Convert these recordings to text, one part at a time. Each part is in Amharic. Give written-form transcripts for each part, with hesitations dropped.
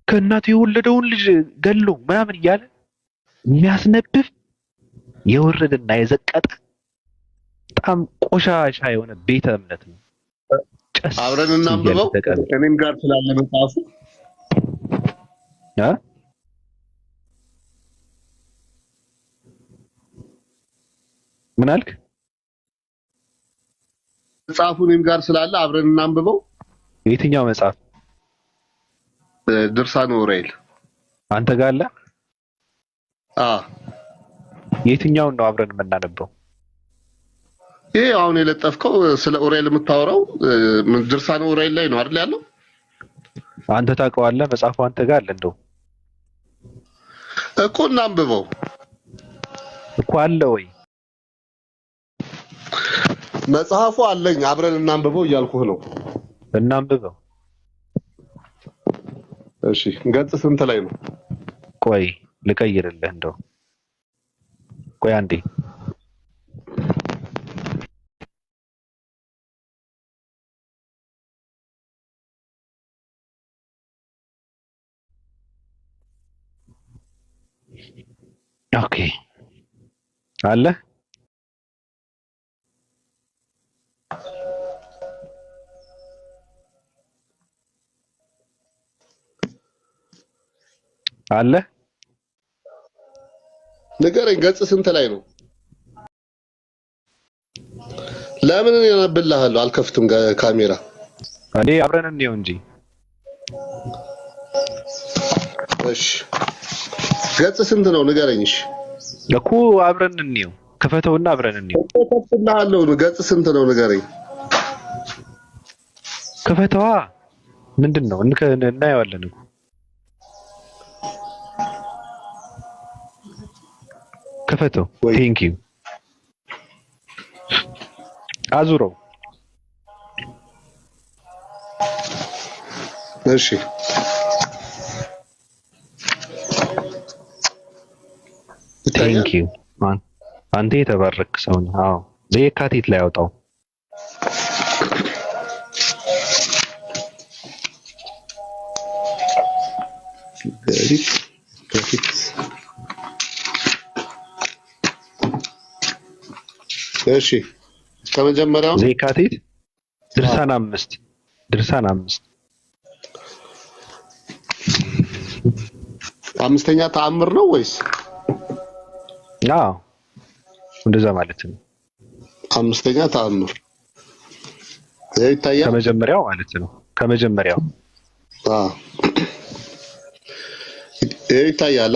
ከእናቱ የወለደውን ልጅ ገሎ ምናምን እያለ የሚያስነብብ የወረደና የዘቀጠ በጣም ቆሻሻ የሆነ ቤተ እምነት ነው። አብረን እናንብበው እኔም ጋር ስላለ መጽሐፉ ምን አልክ? መጽሐፉ እኔም ጋር ስላለ አብረን እናንብበው። የትኛው መጽሐፍ? ድርሳነ ኡራኤል አንተ ጋር አለ? የትኛውን ነው አብረን የምናነበው? ይሄ አሁን የለጠፍከው ስለ ኡራኤል የምታወራው ድርሳነ ኡራኤል ላይ ነው አይደል ያለው? አንተ ታውቀዋለህ? መጽሐፉ አንተ ጋር አለ እንደው እኮ እናንብበው እኮ አለ ወይ? መጽሐፉ አለኝ አብረን እናንብበው እያልኩህ ነው። እናንብበው። እሺ ገጽ ስንት ላይ ነው? ቆይ ልቀይርልህ እንደው ቆይ አንዴ ኦኬ አለ አለ ንገረኝ ገጽ ስንት ላይ ነው? ለምን ያነብልሃለሁ? አልከፍትም ካሜራ እንዴ አብረን እንየው እንጂ። እሺ ገጽ ስንት ነው ንገረኝ። እሺ እኮ አብረን እንየው። ክፈተውና አብረን እንየው። ከፍትልሃለሁ። ገጽ ስንት ነው ንገረኝ። ክፈተዋ። ምንድነው? እናየዋለን እኮ ክፈተው። ቴንክ ዩ አዙረው። እሺ ቴንክ ዩ ማን አንተ የተባረክ ሰው ነህ። አዎ የካቲት ላይ አውጣው። እሺ ከመጀመሪያው የካቲት ድርሳን 5 አምስተኛ ተአምር ነው ወይስ? አዎ እንደዛ ማለት ነው። አምስተኛ ተአምር ይታያል ከመጀመሪያው ማለት ነው። ከመጀመሪያው ይታያል።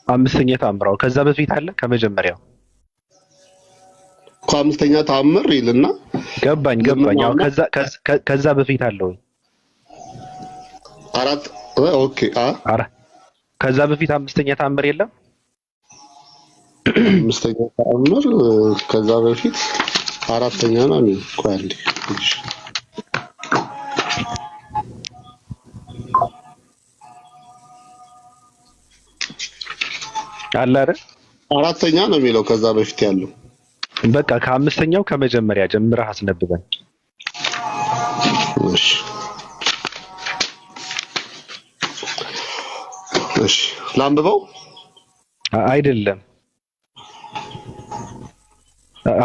አምስተኛ ተአምራው ከዛ በፊት አለ ከመጀመሪያው ከአምስተኛ ተአምር ይልና ገባኝ። ያው ከዛ በፊት አለ ወይ? አራት ኦኬ ከዛ በፊት አምስተኛ ተአምር የለም። አምስተኛ ተአምር ከዛ በፊት አራተኛ ነው። ቆይ አንዴ አለ አይደል? አራተኛ ነው የሚለው ከዛ በፊት ያለው። በቃ ከአምስተኛው ከመጀመሪያ ጀምረህ አስነብበን። እሺ ላንብበው አይደለም።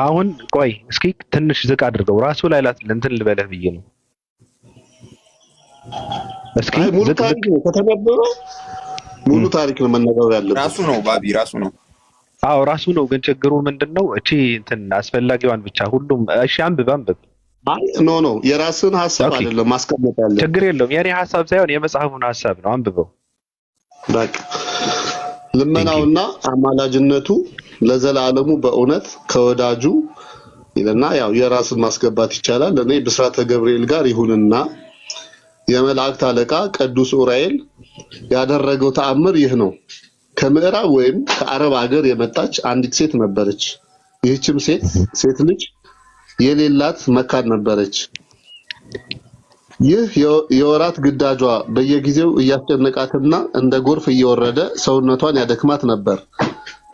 አሁን ቆይ እስኪ ትንሽ ዝቅ አድርገው። ራሱ ላይ እንትን ልበለህ ብዬ ነው። እስኪ ሙሉ ታሪክ ነው ከተነበበ ሙሉ ታሪክ ነው መነበብ ያለበት። ራሱ ነው ባቢ ራሱ ነው። አዎ ራሱ ነው። ግን ችግሩ ምንድነው? እቺ እንትን አስፈላጊዋን ብቻ ሁሉም እሺ አንብብ። አይ ኖ የራስን ሐሳብ አይደለም ማስቀመጥ ያለው። ችግር የለውም። የኔ ሐሳብ ሳይሆን የመጽሐፉን ሐሳብ ነው። አንብበው። በቃ ልመናውና አማላጅነቱ ለዘላለሙ በእውነት ከወዳጁ ይለና ያው የራስን ማስገባት ይቻላል። እኔ ብስራተ ገብርኤል ጋር ይሁንና የመላእክት አለቃ ቅዱስ ኡራኤል ያደረገው ተአምር ይህ ነው። ከምዕራብ ወይም ከአረብ ሀገር የመጣች አንዲት ሴት ነበረች። ይህችም ሴት ልጅ የሌላት መካን ነበረች። ይህ የወራት ግዳጇ በየጊዜው እያስጨነቃትና እንደ ጎርፍ እየወረደ ሰውነቷን ያደክማት ነበር።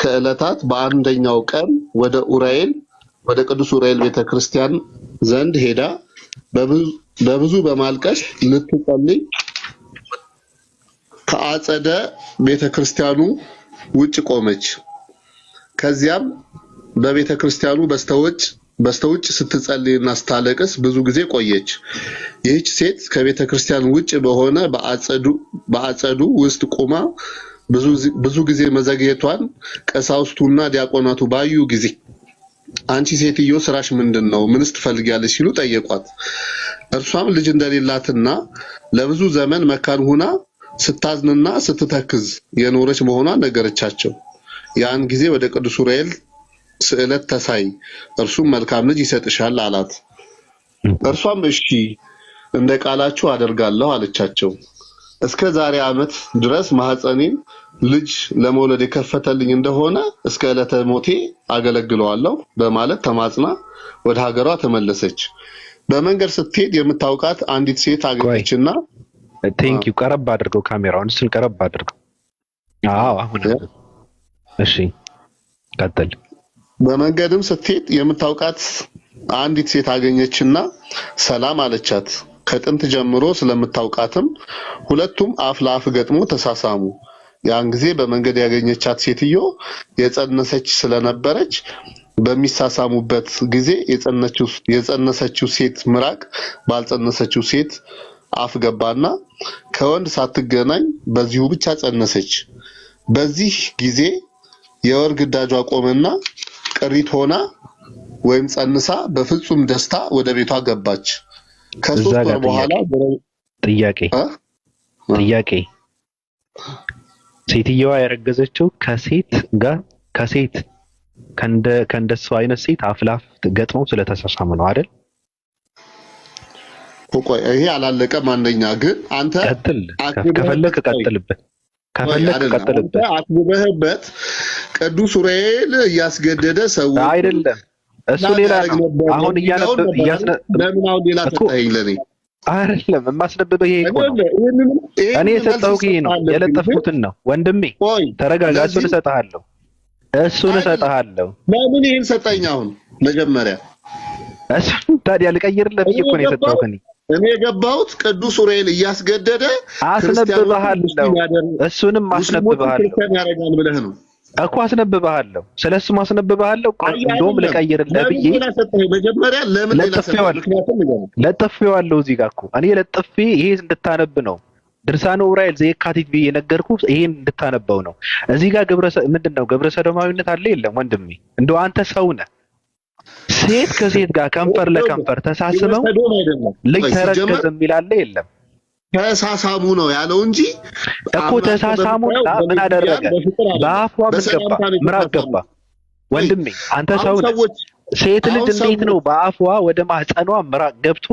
ከዕለታት በአንደኛው ቀን ወደ ቅዱስ ኡራኤል ቤተክርስቲያን ዘንድ ሄዳ በብዙ በማልቀስ ልትጸልይ ከአጸደ ቤተክርስቲያኑ ውጭ ቆመች። ከዚያም በቤተክርስቲያኑ በስተውጭ ስትጸልይና ስታለቅስ ብዙ ጊዜ ቆየች። ይህች ሴት ከቤተክርስቲያን ውጭ በሆነ በአጸዱ ውስጥ ቆማ ብዙ ጊዜ መዘግየቷን ቀሳውስቱና ዲያቆናቱ ባዩ ጊዜ አንቺ ሴትዮ ስራሽ ምንድነው? ምንስ ትፈልጊያለሽ? ሲሉ ጠየቋት። እርሷም ልጅ እንደሌላትና ለብዙ ዘመን መካን ሆና ስታዝንና ስትተክዝ የኖረች መሆኗን ነገረቻቸው። ያን ጊዜ ወደ ቅዱስ ኡራኤል ስዕለት ተሳይ፣ እርሱም መልካም ልጅ ይሰጥሻል አላት። እርሷም እሺ እንደ ቃላችሁ አደርጋለሁ አለቻቸው። እስከ ዛሬ ዓመት ድረስ ማህፀኔን ልጅ ለመውለድ የከፈተልኝ እንደሆነ እስከ ዕለተ ሞቴ አገለግለዋለሁ በማለት ተማጽና ወደ ሀገሯ ተመለሰች። በመንገድ ስትሄድ የምታውቃት አንዲት ሴት አገኘችና ቴንኪው ቀረብ አድርገው ካሜራውን እሱን ቀረብ አድርገው። አሁን እሺ ቀጥል። በመንገድም ስትሄድ የምታውቃት አንዲት ሴት አገኘችና ሰላም አለቻት። ከጥንት ጀምሮ ስለምታውቃትም ሁለቱም አፍ ለአፍ ገጥሞ ተሳሳሙ። ያን ጊዜ በመንገድ ያገኘቻት ሴትዮ የጸነሰች ስለነበረች በሚሳሳሙበት ጊዜ የጸነሰችው ሴት ምራቅ ባልጸነሰችው ሴት አፍ ገባና ከወንድ ሳትገናኝ በዚሁ ብቻ ጸነሰች። በዚህ ጊዜ የወር ግዳጇ ቆመና ቅሪት ሆና ወይም ጸንሳ በፍጹም ደስታ ወደ ቤቷ ገባች። ከሶስት ወር በኋላ ጥያቄ ሴትየዋ ያረገዘችው ከሴት ከእንደሱ አይነት ሴት አፍላፍ ገጥሞ ስለተሳሳሙ ነው አይደል? ቆይ ይሄ አላለቀም። አንደኛ ግን አንተ ከፈለክ ቀጥልበት። አትበህበት ቅዱስ ኡራኤል እያስገደደ ሰው አይደለም እሱ ሌላ ነው። አሁን ለምን አሁን ሌላ ሰጠኸኝ? ለኔ አይደለም የማስነበበው ይሄ እኮ ነው። እኔ የሰጠሁህ ይሄ ነው፣ የለጠፍኩትን ነው። ወንድሜ ተረጋጋ። እሱን እሰጥሃለሁ። ለምን ይሄን ሰጠኝ? አሁን መጀመሪያ እሱን ታዲያ ልቀይርልህ ብዬ እኮ ነው የሰጠሁህ። እኔ የገባሁት ቅዱስ ኡራኤል እያስገደደ አስነብብሃለሁ። እሱንም አስነብብሃለሁ ያደርጋል ብለህ ነው እኮ አስነብብሃለሁ። ስለሱ ማስነብብሃለሁ። እንደውም ልቀይርልህ ብዬ መጀመሪያ ለምን ለጥፌዋለሁ። እዚህ ጋር እኮ እኔ ለጥፌ ይሄ እንድታነብ ነው። ድርሳነ ኡራኤል ዘየካቲት ብዬ የነገርኩህ ይሄን እንድታነበው ነው። እዚህ ጋር ምንድነው ግብረ ሰዶማዊነት አለ የለም? ወንድሜ እንደው አንተ ሰው ነህ። ሴት ከሴት ጋር ከንፈር ለከንፈር ተሳስበው ልጅ ተረገዘ የሚል አለ የለም? ተሳሳሙ ነው ያለው እንጂ እኮ ተሳሳሙና ምን አደረገ? በአፏ ምን ገባ? ምራቅ ገባ። ወንድሜ አንተ ሰው ነህ። ሴት ልጅ እንዴት ነው በአፏ ወደ ማህፀኗ ምራቅ ገብቶ?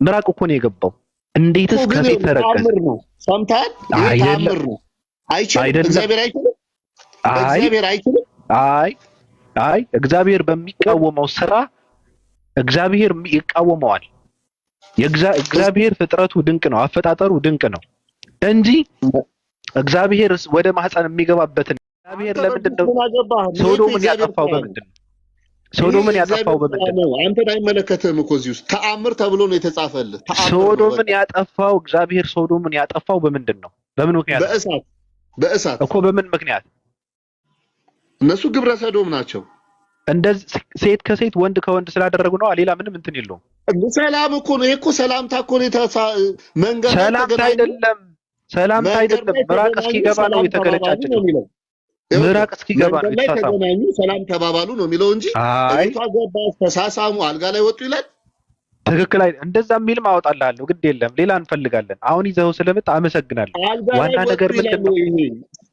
ምራቅ እኮ ነው የገባው። እንዴትስ ከሴት ተረገዘ? ሰምታል? አይደለም እግዚአብሔር አይችልም። እግዚአብሔር በሚቃወመው ስራ እግዚአብሔር ይቃወመዋል። እግዚአብሔር ፍጥረቱ ድንቅ ነው፣ አፈጣጠሩ ድንቅ ነው እንጂ እግዚአብሔር ወደ ማህፀን የሚገባበትን እግዚአብሔር ለምንድን ነው ሶዶምን ያጠፋው? በምንድን ነው? አንተን አይመለከትህም እኮ እዚህ ውስጥ ተአምር ተብሎ ነው የተጻፈልህ። ሶዶምን ያጠፋው እግዚአብሔር ሶዶምን ያጠፋው በምንድን ነው? በምን ምክንያት? በእሳት እኮ። በምን ምክንያት? እነሱ ግብረ ሰዶም ናቸው። እንደዚህ ሴት ከሴት ወንድ ከወንድ ስላደረጉ ነው። ሌላ ምንም እንትን የለውም። ሰላም እኮ ነው እኮ ሰላምታ እኮ ነው። መንገድ ሰላምታ አይደለም። ምራቅ እስኪገባ ነው የተገለጫጨው። ምራቅ እስኪገባ ነው የተሳሳሙ። ሰላም ተባባሉ ነው የሚለው እንጂ ቤቷ ገባ ተሳሳሙ አልጋ ላይ ወጡ ይላል። ትክክል አይደል? እንደዛ የሚልም አወጣልሃለሁ። ግድ የለም ሌላ እንፈልጋለን። አሁን ይዘው ስለመጣ አመሰግናለሁ። ዋና ነገር ምንድነው?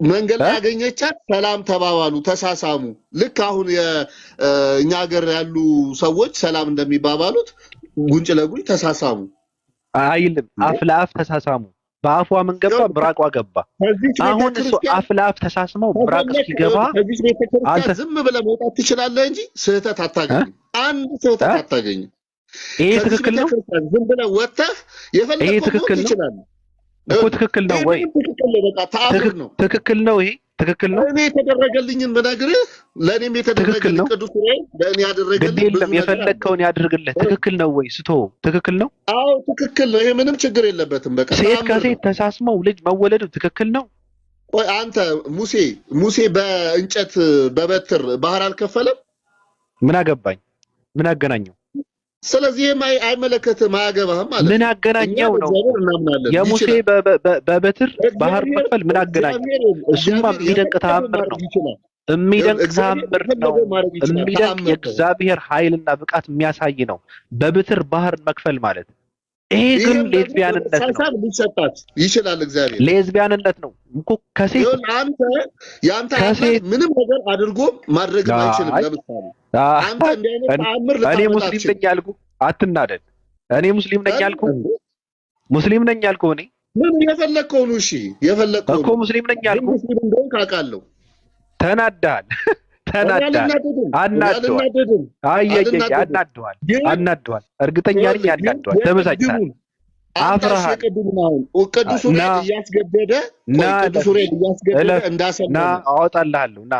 መንገድ ላይ ያገኘቻት ሰላም ተባባሉ፣ ተሳሳሙ። ልክ አሁን የኛ ሀገር ያሉ ሰዎች ሰላም እንደሚባባሉት ጉንጭ ለጉንጭ ተሳሳሙ አይልም። አፍ ለአፍ ተሳሳሙ። በአፏ ምን ገባ? ምራቋ ገባ። አሁን እሱ አፍ ለአፍ ተሳስመው ምራቅ እስኪገባ አንተ ዝም ብለህ መውጣት ትችላለህ እንጂ ስህተት አታገኝም። አንድ ስህተት አታገኝም። ይሄ ትክክል ነው። ዝም ብለህ ወጥተህ የፈለከው ትችላለህ እኮ። ትክክል ነው ወይ? ትክክል ነው። በቃ ተአምር ነው። ትክክል ነው። ይሄ ትክክል ነው። እኔ የተደረገልኝን ብነግርህ ለእኔም የተደረገልኝ ቅዱስ ዑራኤል ለእኔ ያደረገልኝ ግድ የለም የፈለግከውን ያድርግልህ። ትክክል ነው ወይ ስቶ? ትክክል ነው። አዎ ትክክል ነው። ይሄ ምንም ችግር የለበትም። በቃ ሴት ከሴት ተሳስመው ልጅ መወለዱ ትክክል ነው። ቆይ አንተ ሙሴ በእንጨት በበትር ባህር አልከፈለም? ምን አገባኝ? ምን አገናኘው? ስለዚህ አይመለከትም፣ አያገባህም ማለት ምን አገናኘው ነው? የሙሴ በበትር ባህር መክፈል ምን አገናኘው? እሱማ የሚደንቅ ተአምር ነው። የሚደንቅ ተአምር ነው። የሚደንቅ የእግዚአብሔር ኃይልና ብቃት የሚያሳይ ነው በበትር ባህር መክፈል ማለት። ይሄ ግን ሌዝቢያንነት ነው። ሊሰጣት ይችላል እግዚአብሔር። ሌዝቢያንነት ነው እኮ ከሴት ያንተ ምንም ነገር አድርጎ ማድረግ አይችልም። ለምሳሌ አንተ እንደ አይነት ተአምር እኔ ሙስሊም ነኝ ያልኩ አትናደድ። እኔ ሙስሊም ነኝ ያልኩ እኔ ምን የፈለከው ነው? እሺ የፈለከው እኮ ሙስሊም ነኝ ያልኩ ሙስሊም እንደሆንክ አውቃለሁ። ተናዳል አናደዋል። እርግጠኛ ነኝ ያናደዋል። ተበሳጭታል። አፍረሃል። ቅዱስ ዑራኤል እያስገደደ እንዳሰለመ አወጣልሃለሁ። ና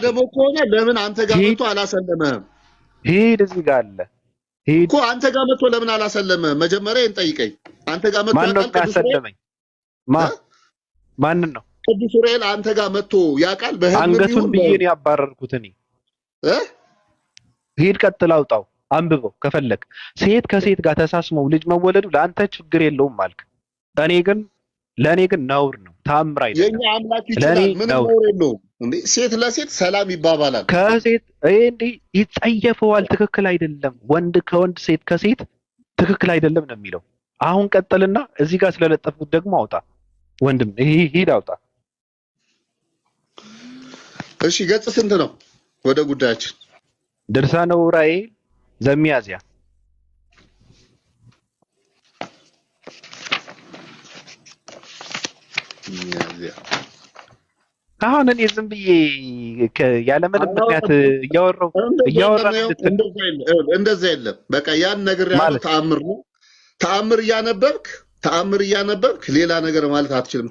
ደግሞ ከሆነ ለምን አንተ ጋር መጥቶ አላሰለመህም? ሂድ፣ እዚህ ጋር አለ። ሂድ እኮ አንተ ጋር መጥቶ ለምን አላሰለመህም? መጀመሪያ እንጠይቀኝ። አንተ ጋር መጥቶ ማን ነው ያሰለመኝ? ማንን ነው? ቅዱስ ዑራኤል አንተ ጋር መጥቶ ያውቃል? አንገቱን ብዬ ነው ያባረርኩት እኔ። ሂድ፣ ቀጥል፣ አውጣው፣ አንብበው ከፈለክ። ሴት ከሴት ጋር ተሳስመው ልጅ መወለዱ ለአንተ ችግር የለውም አልክ። ለእኔ ግን ነውር ነው፣ ተአምር አይደለም። የኛ አምላክ ይችላል፣ ምንም ነውር የለውም። እንዴ ሴት ለሴት ሰላም ይባባላል። ከሴት እንዴ ይጸየፈዋል። ትክክል አይደለም። ወንድ ከወንድ ሴት ከሴት ትክክል አይደለም ነው የሚለው። አሁን ቀጥልና እዚህ ጋር ስለለጠፍኩት ደግሞ አውጣ ወንድም፣ ሂድ አውጣ። እሺ ገጽ ስንት ነው? ወደ ጉዳያችን። ድርሳነ ዑራኤል ዘሚያዝያ። አሁን እኔ ዝም ብዬ ያለምንም ምክንያት እያወራሁ እንደዛ የለም። በቃ ያን ነገር ያለው ተአምር ነው። ተአምር እያነበብክ ሌላ ነገር ማለት አትችልም።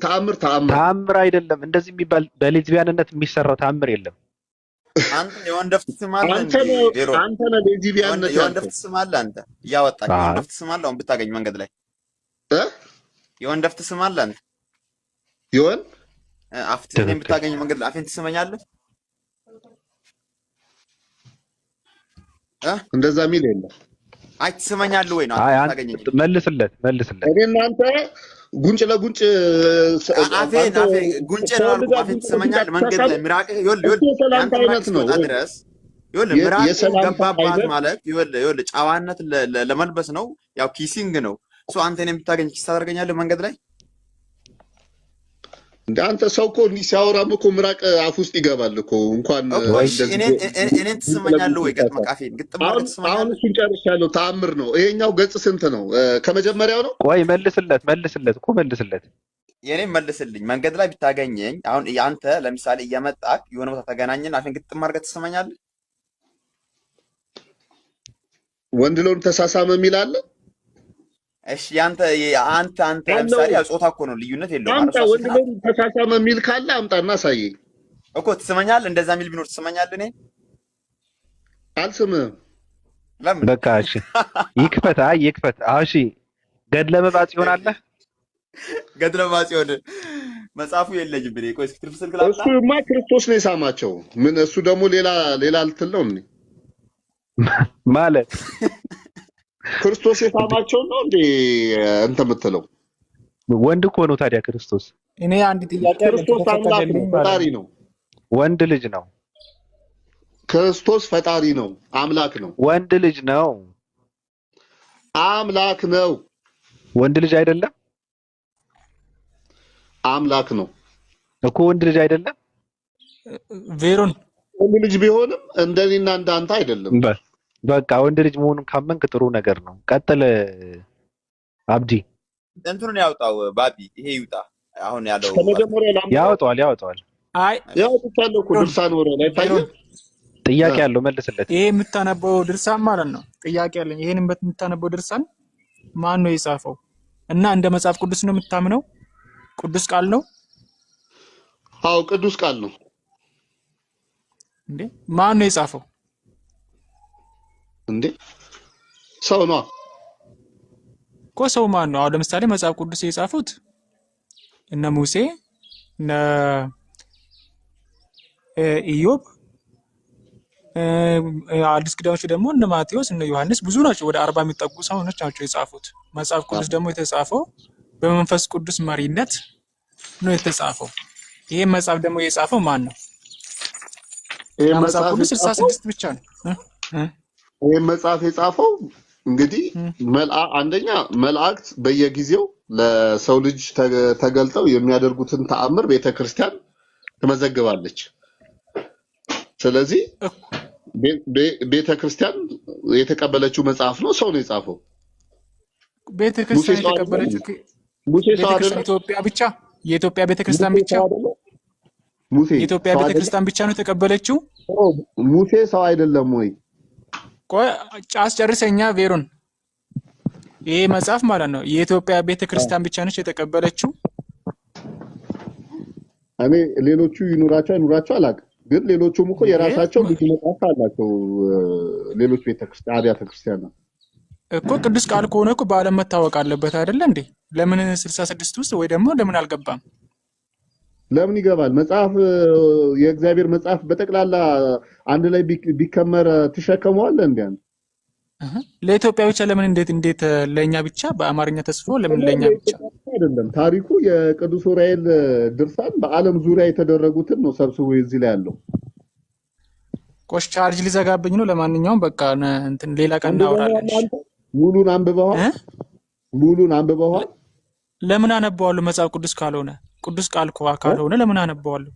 ተአምር አይደለም። እንደዚህ የሚባል በሌዝቢያንነት የሚሰራው ተአምር የለም። አንተ የወንደፍት ስም አለ እንዴ? አንተ ነህ ሌዝቢያንነት የወንደፍት ስም አለ። አንተ እያወጣህ የወንደፍት ስም አለ። አሁን ብታገኝ መንገድ ላይ የወንደፍት ስም አለ። አንተ ይሆን አፍትህን ብታገኝ መንገድ ላይ አፌን ትስመኛለህ? እንደዛ የሚል የለም። አይ ትስመኛለህ ወይ ነው? ታገኘኝ መልስለት። እኔ እናንተ ጉንጭ ለጉንጭ አፌን ጉንጭ ነው አልኩ። አፌን ትስመኛለህ? መንገድ ላይ ምራቅህ ይኸውልህ አይነት ነው ድረስ ይኸውልህ ምራቅህ ገባባት ማለት ይኸውልህ ጨዋነት ለመልበስ ነው። ያው ኪሲንግ ነው። አንተ እኔን ብታገኝ ኪስ ታደርገኛለህ መንገድ ላይ? እንደ አንተ ሰው እኮ እንዲህ ሲያወራም እኮ ምራቅ አፍ ውስጥ ይገባል እኮ። እንኳን እኔን ትስመኛለህ ወይ? ገጥመቃፌን ግጥም ማለት ትስመኛለህ? አሁን እሱን ጨርሻለሁ። ተአምር ነው ይሄኛው። ገጽ ስንት ነው? ከመጀመሪያው ነው? ቆይ መልስለት እኮ መልስለት። የኔን መልስልኝ። መንገድ ላይ ብታገኘኝ አሁን አንተ ለምሳሌ እየመጣህ የሆነ ቦታ ተገናኘን፣ አፌን ግጥም አድርገህ ትስመኛለህ? ወንድ ለወንድ ተሳሳመ የሚል አለ? እሺ አንተ ለምሳሌ ጾታ እኮ ነው፣ ልዩነት የለውም። አንተ ወንድ ለወንድ ተሳሳመ የሚል ካለ አምጣና አሳየኝ እኮ። ትስመኛለህ? እንደዛ የሚል ቢኖር ትስመኛለህ? እኔ አልስምህም። ለምን? በቃ እሺ ይክፈት። እሺ ገድለ መባጽዮን አለ? ገድለ መባጽዮን መጽሐፉ የለኝም ብኔ። ቆይ እስኪ ትርፍ ስልክ ላምጣ። እሱማ ክርስቶስ ነው የሳማቸው። ምን እሱ ደግሞ ሌላ ልትል ነው እንዴ? ማለት ክርስቶስ የሳማቸው ነው እንዴ እንተ የምትለው? ወንድ እኮ ነው ታዲያ ክርስቶስ። እኔ አንድ ጥያቄ ክርስቶስ አምላክ ነው፣ ፈጣሪ ነው፣ ወንድ ልጅ ነው። ክርስቶስ ፈጣሪ ነው፣ አምላክ ነው። ወንድ ልጅ ነው፣ አምላክ ነው። ወንድ ልጅ አይደለም፣ አምላክ ነው እኮ። ወንድ ልጅ አይደለም። ቬሮን ወንድ ልጅ ቢሆንም እንደኔና እንዳንተ አይደለም። በቃ ወንድ ልጅ መሆኑን ካመንክ ጥሩ ነገር ነው። ቀጥል አብዲ። እንትኑን ያውጣው ባቢ፣ ይሄ ይውጣ። አሁን ያለው ያወጣዋል። አይ ያወጣው እኮ ድርሳነ ዑራኤል አይታየም? ጥያቄ ያለው መልስለት። ይሄ የምታነበው ድርሳን ማለት ነው። ጥያቄ አለኝ። ይሄን የምታነበው ድርሳን ማን ነው የጻፈው? እና እንደ መጽሐፍ ቅዱስ ነው የምታምነው? ቅዱስ ቃል ነው? አዎ ቅዱስ ቃል ነው እንዴ? ማን ነው የጻፈው እንዴ? ሰው ነው እኮ። ሰው ማን ነው? አሁን ለምሳሌ መጽሐፍ ቅዱስ የጻፉት እነ ሙሴ፣ እነ ኢዮብ፣ አዲስ ኪዳኖች ደግሞ እነ ማቴዎስ፣ እነ ዮሐንስ ብዙ ናቸው። ወደ 40 የሚጠጉ ሰዎች ናቸው የጻፉት። መጽሐፍ ቅዱስ ደግሞ የተጻፈው በመንፈስ ቅዱስ መሪነት ነው የተጻፈው። ይሄ መጽሐፍ ደግሞ የጻፈው ማን ነው? ይሄ መጽሐፍ ቅዱስ 66 ብቻ ነው። ይሄ መጽሐፍ የጻፈው እንግዲህ አንደኛ መላእክት በየጊዜው ለሰው ልጅ ተገልጠው የሚያደርጉትን ተአምር ቤተክርስቲያን ትመዘግባለች። ስለዚህ ቤተክርስቲያን የተቀበለችው መጽሐፍ ነው። ሰው ነው የጻፈው። ቤተክርስቲያን የተቀበለችው ሙሴ ሰው አይደለም። ኢትዮጵያ ብቻ የኢትዮጵያ ቤተክርስቲያን ብቻ ሙሴ የኢትዮጵያ ቤተክርስቲያን ብቻ ነው የተቀበለችው። ሙሴ ሰው አይደለም ወይ? ቆይ አስጨርሰኛ ቬሮን። ይሄ መጽሐፍ ማለት ነው የኢትዮጵያ ቤተክርስቲያን ብቻ ነች የተቀበለችው። እኔ ሌሎቹ ይኑራቸው አይኑራቸው አላውቅም፣ ግን ሌሎቹም እኮ የራሳቸው ብዙ መጽሐፍ አላቸው። ሌሎች ቤተክርስቲያን አብያተ ክርስቲያን ነው እኮ። ቅዱስ ቃል ከሆነ እኮ በዓለም መታወቅ አለበት አይደለ እንዴ? ለምን 66 ውስጥ ወይ ደግሞ ለምን አልገባም? ለምን ይገባል? መጽሐፍ የእግዚአብሔር መጽሐፍ በጠቅላላ አንድ ላይ ቢከመር ትሸከመዋለህ እንዴ? ለኢትዮጵያ ብቻ ለምን እንዴት ለኛ ብቻ በአማርኛ ተጽፎ ለምን ለኛ ብቻ አይደለም? ታሪኩ የቅዱስ ዑራኤል ድርሳን በዓለም ዙሪያ የተደረጉትን ነው ሰብስቦ እዚህ ላይ ያለው። ቆሽ ቻርጅ ሊዘጋብኝ ነው። ለማንኛውም በቃ እንትን ሌላ ቀን እናወራለን። ሙሉን አንብበዋል? ሙሉን አንብበዋል? ለምን አነበዋለሁ? መጽሐፍ ቅዱስ ካልሆነ ቅዱስ ቃል ካልሆነ ለምን አነበዋለሁ?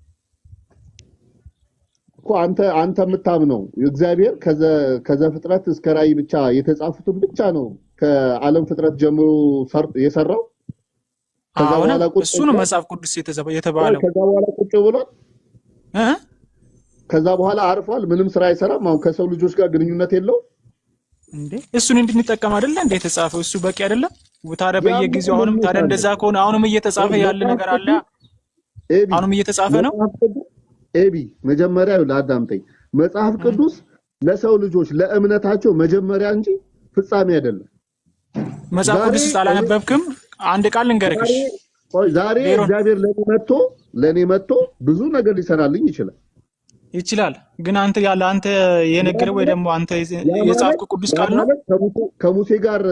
እኮ አንተ የምታምነው እግዚአብሔር ከዘፍጥረት እስከ ራእይ ብቻ የተጻፉትን ብቻ ነው ከዓለም ፍጥረት ጀምሮ የሰራው። ከዛ በኋላ እሱ ነው መጽሐፍ ቅዱስ የተባለው። ከዛ በኋላ ቁጭ ብሏል። ከዛ በኋላ አርፏል። ምንም ስራ አይሰራም። አሁን ከሰው ልጆች ጋር ግንኙነት የለውም እንዴ? እሱን እንድንጠቀም አይደለ እንዴ የተጻፈው? እሱ በቂ አይደለም? ታዲያ በየጊዜው አሁንም ታዲያ እንደዛ ከሆነ አሁንም እየተጻፈ ያለ ነገር አለ። አሁንም እየተጻፈ ነው። ኤቢ መጀመሪያ ለአዳምጠኝ። መጽሐፍ ቅዱስ ለሰው ልጆች ለእምነታቸው መጀመሪያ እንጂ ፍጻሜ አይደለም። መጽሐፍ ቅዱስ አላነበብክም? አንድ ቃል ልንገርሽ። ዛሬ እግዚአብሔር ለኔ መጥቶ ብዙ ነገር ሊሰራልኝ ይችላል። ግን አንተ የነገረው ወይ ደግሞ አንተ የጻፍከው ቅዱስ ቃል ነው። ከሙሴ ጋር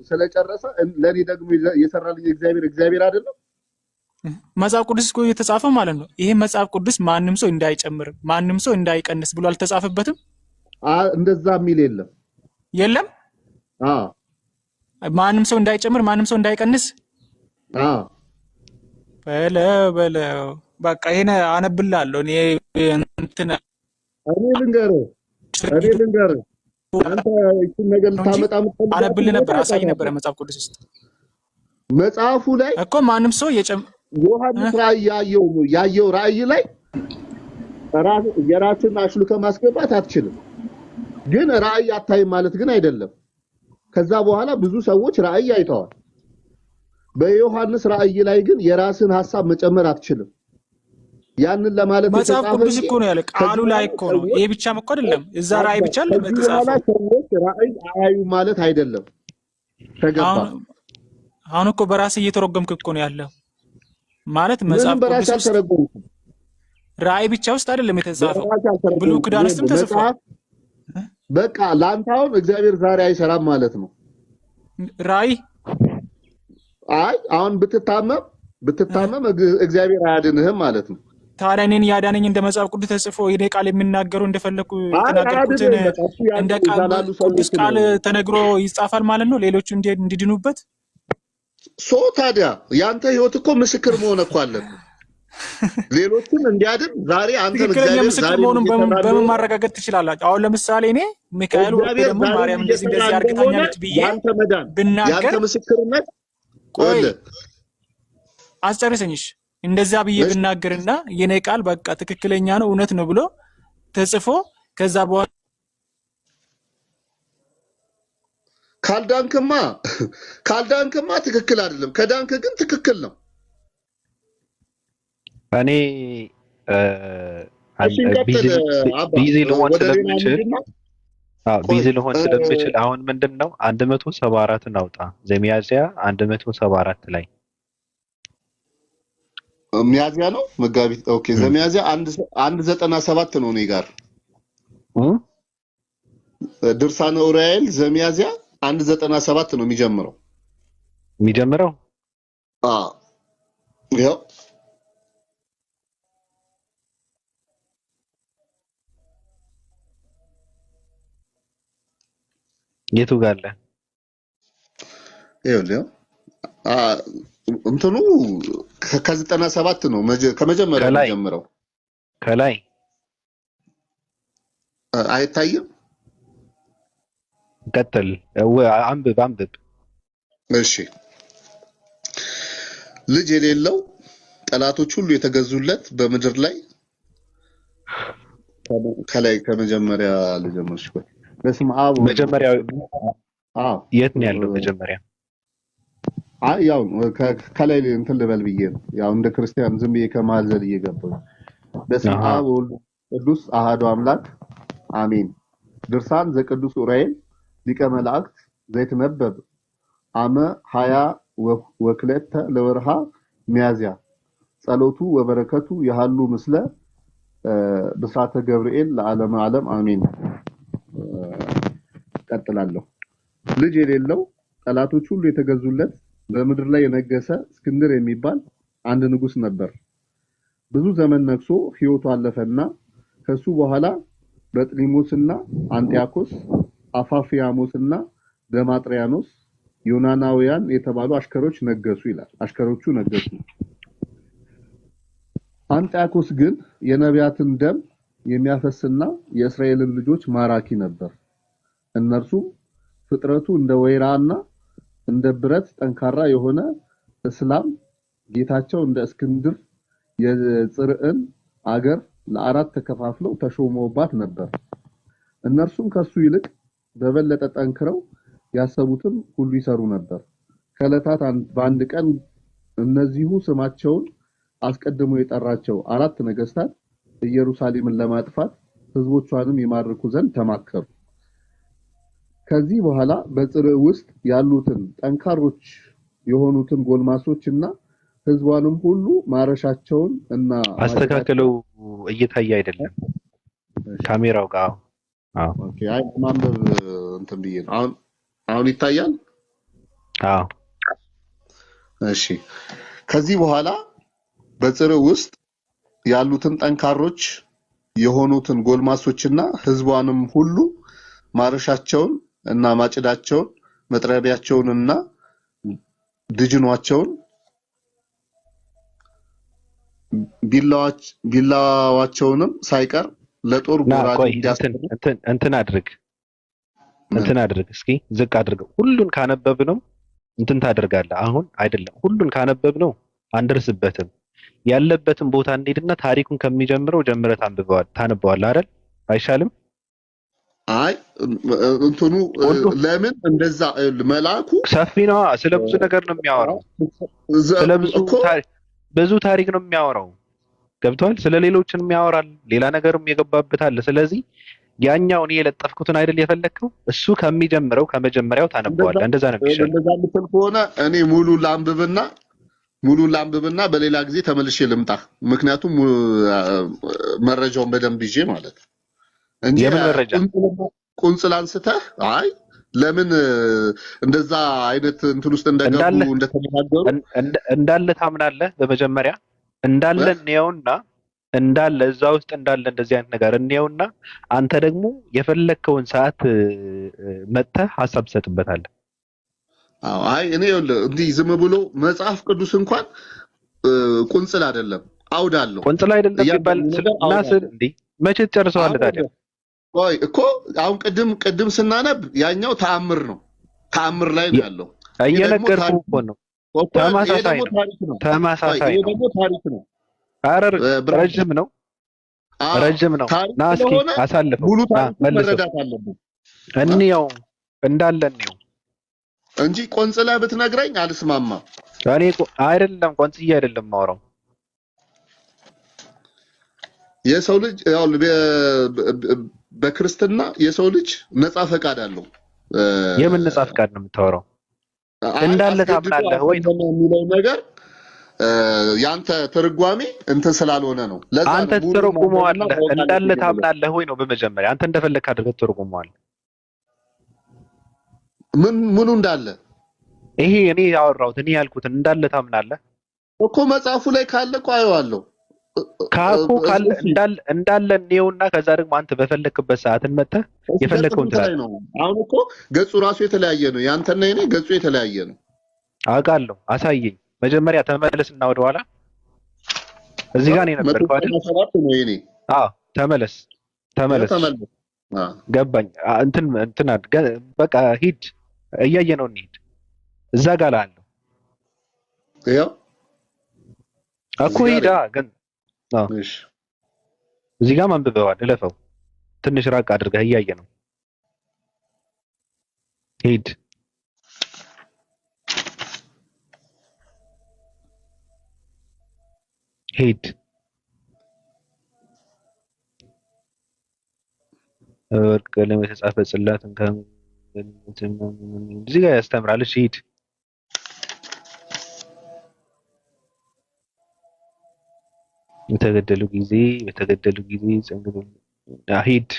ስለጨረሰ ለኔ ደግሞ የሰራልኝ እግዚአብሔር አይደለም። መጽሐፍ ቅዱስ እኮ የተጻፈው ማለት ነው። ይሄ መጽሐፍ ቅዱስ ማንም ሰው እንዳይጨምር ማንም ሰው እንዳይቀንስ ብሎ አልተጻፈበትም። እንደዛ የሚል የለም። ማንም ሰው እንዳይጨምር ማንም ሰው እንዳይቀንስ። በለው በቃ ይሄን አነብልሃለሁ። እኔ ልንገርህ አንተ እቺን ነገር ልታመጣ አነብልህ ነበር፣ አሳይ ነበር መጽሐፍ ቅዱስ ውስጥ መጽሐፉ ላይ እኮ ማንም ሰው ዮሐንስ ራእይ ያየው ራእይ ላይ የራስን አሽሉከ ማስገባት አትችልም። ግን ራእይ አታይም ማለት ግን አይደለም። ከዛ በኋላ ብዙ ሰዎች ራእይ አይተዋል። በዮሐንስ ራእይ ላይ ግን የራስን ሐሳብ መጨመር አትችልም። ያንን ለማለት መጽሐፍ ቅዱስ እኮ ነው ያለ ቃሉ ላይ እኮ ነው። ይሄ ብቻም እኮ አይደለም። እዛ ራእይ ብቻ ለተጻፈው ራእይ አያዩ ማለት አይደለም። ተገባ። አሁን እኮ በራስህ እየተረጎምክ እኮ ነው ያለው ማለት መጽሐፍ ቅዱስ ውስጥ ራእይ ብቻ ውስጥ አይደለም የተጻፈው። ብሉይ ኪዳን ውስጥም ተጽፏል። በቃ ላንታውን እግዚአብሔር ዛሬ አይሰራም ማለት ነው። ራእይ አሁን ብትታመም እግዚአብሔር አያድንህም ማለት ነው። ታዲያ እኔን ያዳነኝ እንደ መጽሐፍ ቅዱስ ተጽፎ የኔ ቃል የሚናገሩ እንደፈለኩ የተናገርኩትን እንደ ቅዱስ ቃል ተነግሮ ይጻፋል ማለት ነው ሌሎቹ እንዲድኑበት። ታዲያ ያንተ ህይወት እኮ ምስክር መሆን እኮ አለበት ሌሎችን እንዲያድን። ዛሬ አንተ እግዚአብሔር ምስክር መሆኑን በምን ማረጋገጥ ትችላላችሁ? አሁን ለምሳሌ እኔ ሚካኤል ወይ ደግሞ ማርያም እንደዚህ አርግታኛለች ብዬ ብናገር ያንተ ምስክርነት ቆይ አስጨርሰኝሽ እንደዛ ብዬ ብናገርና የኔ ቃል በቃ ትክክለኛ ነው እውነት ነው ብሎ ተጽፎ ከዛ በኋላ ካልዳንክማ ትክክል አይደለም። ከዳንክ ግን ትክክል ነው። እኔ እሺ እንቀጥል አባ ቢዚ ልሆን ወደ ሌላ ስለምችል ምንድን ነው ቆይ ቢዚ ልሆን ስለምችል አሁን ምንድነው 174 እናውጣ። ዘሚያዝያ 174 ላይ ሚያዝያ ነው መጋቢት። ኦኬ ዘሚያዝያ 197 ነው እኔ ጋር ድርሳነ ኡራኤል ዘሚያዝያ 197 ነው የሚጀምረው። ያው የቱ ጋር አለ? ይኸውልህ እንትኑ ከ97 ነው ከመጀመሪያው የሚጀምረው። ከላይ አይታይም? ቀጥል፣ አንብብ። እሺ ልጅ የሌለው ጠላቶች ሁሉ የተገዙለት በምድር ላይ ከላይ ከመጀመሪያ ልጀምርሽ። በስመ አብ መጀመሪያው የት ነው ያለው? መጀመሪያ ያው ከላይ እንትን ልበል ብዬ ነው። ያው እንደ ክርስቲያን ዝም ብዬ ከማዘል እየገባሁ በስመ አብ ወወልድ ቅዱስ አሐዱ አምላክ አሜን። ድርሳን ዘቅዱስ ኡራኤል ሊቀ መላእክት ዘይትነበብ አመ 20 ወክለተ ለወርሃ ሚያዝያ ጸሎቱ ወበረከቱ ያሃሉ ምስለ ብስራተ ገብርኤል ለዓለመ ዓለም አሜን። ቀጥላለሁ። ልጅ የሌለው ጠላቶች ሁሉ የተገዙለት በምድር ላይ የነገሰ እስክንድር የሚባል አንድ ንጉስ ነበር። ብዙ ዘመን ነግሶ ሕይወቱ አለፈና ከሱ በኋላ በጥሊሞስና አንጢያኮስ አፋፊያሞስና ደማጥሪያኖስ ዮናናውያን የተባሉ አሽከሮች ነገሱ ይላል። አሽከሮቹ ነገሱ። አንጢያኮስ ግን የነቢያትን ደም የሚያፈስና የእስራኤልን ልጆች ማራኪ ነበር። እነርሱም ፍጥረቱ እንደ ወይራና እንደ ብረት ጠንካራ የሆነ እስላም ጌታቸው እንደ እስክንድር የጽርዕን አገር ለአራት ተከፋፍለው ተሾመውባት ነበር። እነርሱም ከሱ ይልቅ በበለጠ ጠንክረው ያሰቡትን ሁሉ ይሰሩ ነበር። ከዕለታት በአንድ ቀን እነዚሁ ስማቸውን አስቀድሞ የጠራቸው አራት ነገስታት ኢየሩሳሌምን ለማጥፋት ህዝቦቿንም ይማርኩ ዘንድ ተማከሩ። ከዚህ በኋላ በጽርዕ ውስጥ ያሉትን ጠንካሮች የሆኑትን ጎልማሶችና ህዝቧንም ሁሉ ማረሻቸውን እና አስተካክለው እየታየ አይደለም ካሜራው ጋር። ኦኬ አይ ማንበብ እንትን ብዬ ነው። አሁን ይታያል? እሺ ከዚህ በኋላ በጽርዕ ውስጥ ያሉትን ጠንካሮች የሆኑትን ጎልማሶችና ህዝቧንም ሁሉ ማረሻቸውን እና ማጭዳቸውን መጥረቢያቸውንና ድጅኗቸውን ቢላዋቸውንም ሳይቀር ለጦር ጎራዴ እንትን አድርግ እስኪ ዝቅ አድርገው። ሁሉን ካነበብነው እንትን ታደርጋለህ። አሁን አይደለም ሁሉን ካነበብነው አንደርስበትም። ያለበትን ቦታ እንሄድና ታሪኩን ከሚጀምረው ጀምረህ ታነበዋለህ አይደል? አይሻልም? አይ እንትኑ ለምን እንደዛ መልአኩ ሰፊ ነው። ስለ ብዙ ነገር ነው የሚያወራው። ስለ ብዙ ታሪክ ነው የሚያወራው። ገብቷል? ስለ ሌሎችንም ያወራል። ሌላ ነገርም የገባበታል። ስለዚህ ያኛው እኔ የለጠፍኩትን አይደል የፈለከው? እሱ ከሚጀምረው ከመጀመሪያው ታነበዋለህ። እንደዛ ነው የሚሻለው። እንደዛ ምትል ከሆነ እኔ ሙሉ ላንብብና በሌላ ጊዜ ተመልሼ ልምጣ። ምክንያቱም መረጃውን በደንብ ይዤ ማለት እንጂ የምን መረጃ ቁንጽል አንስተህ አይ ለምን እንደዛ አይነት እንትን ውስጥ እንደገቡ እንደተናገሩ እንዳለ ታምናለህ? በመጀመሪያ እንዳለ እንየውና እንዳለ እዛ ውስጥ እንዳለ እንደዚህ አይነት ነገር እንየውና አንተ ደግሞ የፈለከውን ሰዓት መጥተህ ሐሳብ ትሰጥበታለህ። አይ እኔ እንዲህ ዝም ብሎ መጽሐፍ ቅዱስ እንኳን ቁንጽል አይደለም አውድ አለው። ቁንጽል አይደለም ይባል ናስል እንዴ መቼ ጨርሰዋል ታዲያ? ቆይ እኮ አሁን ቅድም ስናነብ ያኛው ተአምር ነው። ተአምር ላይ ነው ያለው። እየነገርኩህ እኮ ነው። ተማሳሳይ ነው። ተማሳሳይ ነው። ታሪክ ነው። አረር ረጅም ነው። ረጅም ነው። ና እስኪ አሳልፈው። ሙሉ ታሪክ መረዳት አለብን። እንየው እንዳለ እንየው እንጂ ቆንጽለህ ብትነግረኝ አልስማማም። እኔ አይደለም ቆንጽዬ አይደለም ማውራው የሰው ልጅ ያው በክርስትና የሰው ልጅ ነፃ ፈቃድ አለው። የምን ነፃ ፈቃድ ነው የምታወራው? እንዳለ ታምናለህ ወይ ነው የሚለው ነገር ያንተ ትርጓሜ እንትን ስላልሆነ ነው። ለዛ አንተ ትተረጉመዋለህ። እንዳለ ታምናለህ ወይ ነው በመጀመሪያ አንተ እንደፈለክ አድርገህ ትተረጉመዋለህ። ምኑ እንዳለ ይሄ እኔ ያወራሁት እኔ ያልኩትን እንዳለ ታምናለህ እኮ መጽሐፉ ላይ ካለ እኮ አየዋለሁ ካኮ ካለ እንዳለ ነውና ከዛ ደግሞ አንተ በፈለክበት ሰዓት እንመጣ የፈለከውን ትላለህ ነው። አሁን እኮ ገጹ ራሱ የተለያየ ነው። ያንተና የኔ ገጹ የተለያየ ነው። አውቃለሁ። አሳየኝ መጀመሪያ ተመለስና ወደ ኋላ እዚህ ጋር ነው የነበርኩ አይደል? ነው የኔ ተመለስ ገባኝ። እንትን በቃ ሂድ እያየ ነው እንሂድ። እዛ ጋር ላለው ያው እኮ ሂዳ ግን እሺ እዚህ ጋር ማንበበዋል። እለፈው ትንሽ ራቅ አድርገህ እያየ ነው። ሂድ ወርቅ ቀለም የተጻፈ ጽላት እዚህ ጋር ያስተምራል። እሺ ሂድ በተገደሉ ጊዜ ሂድ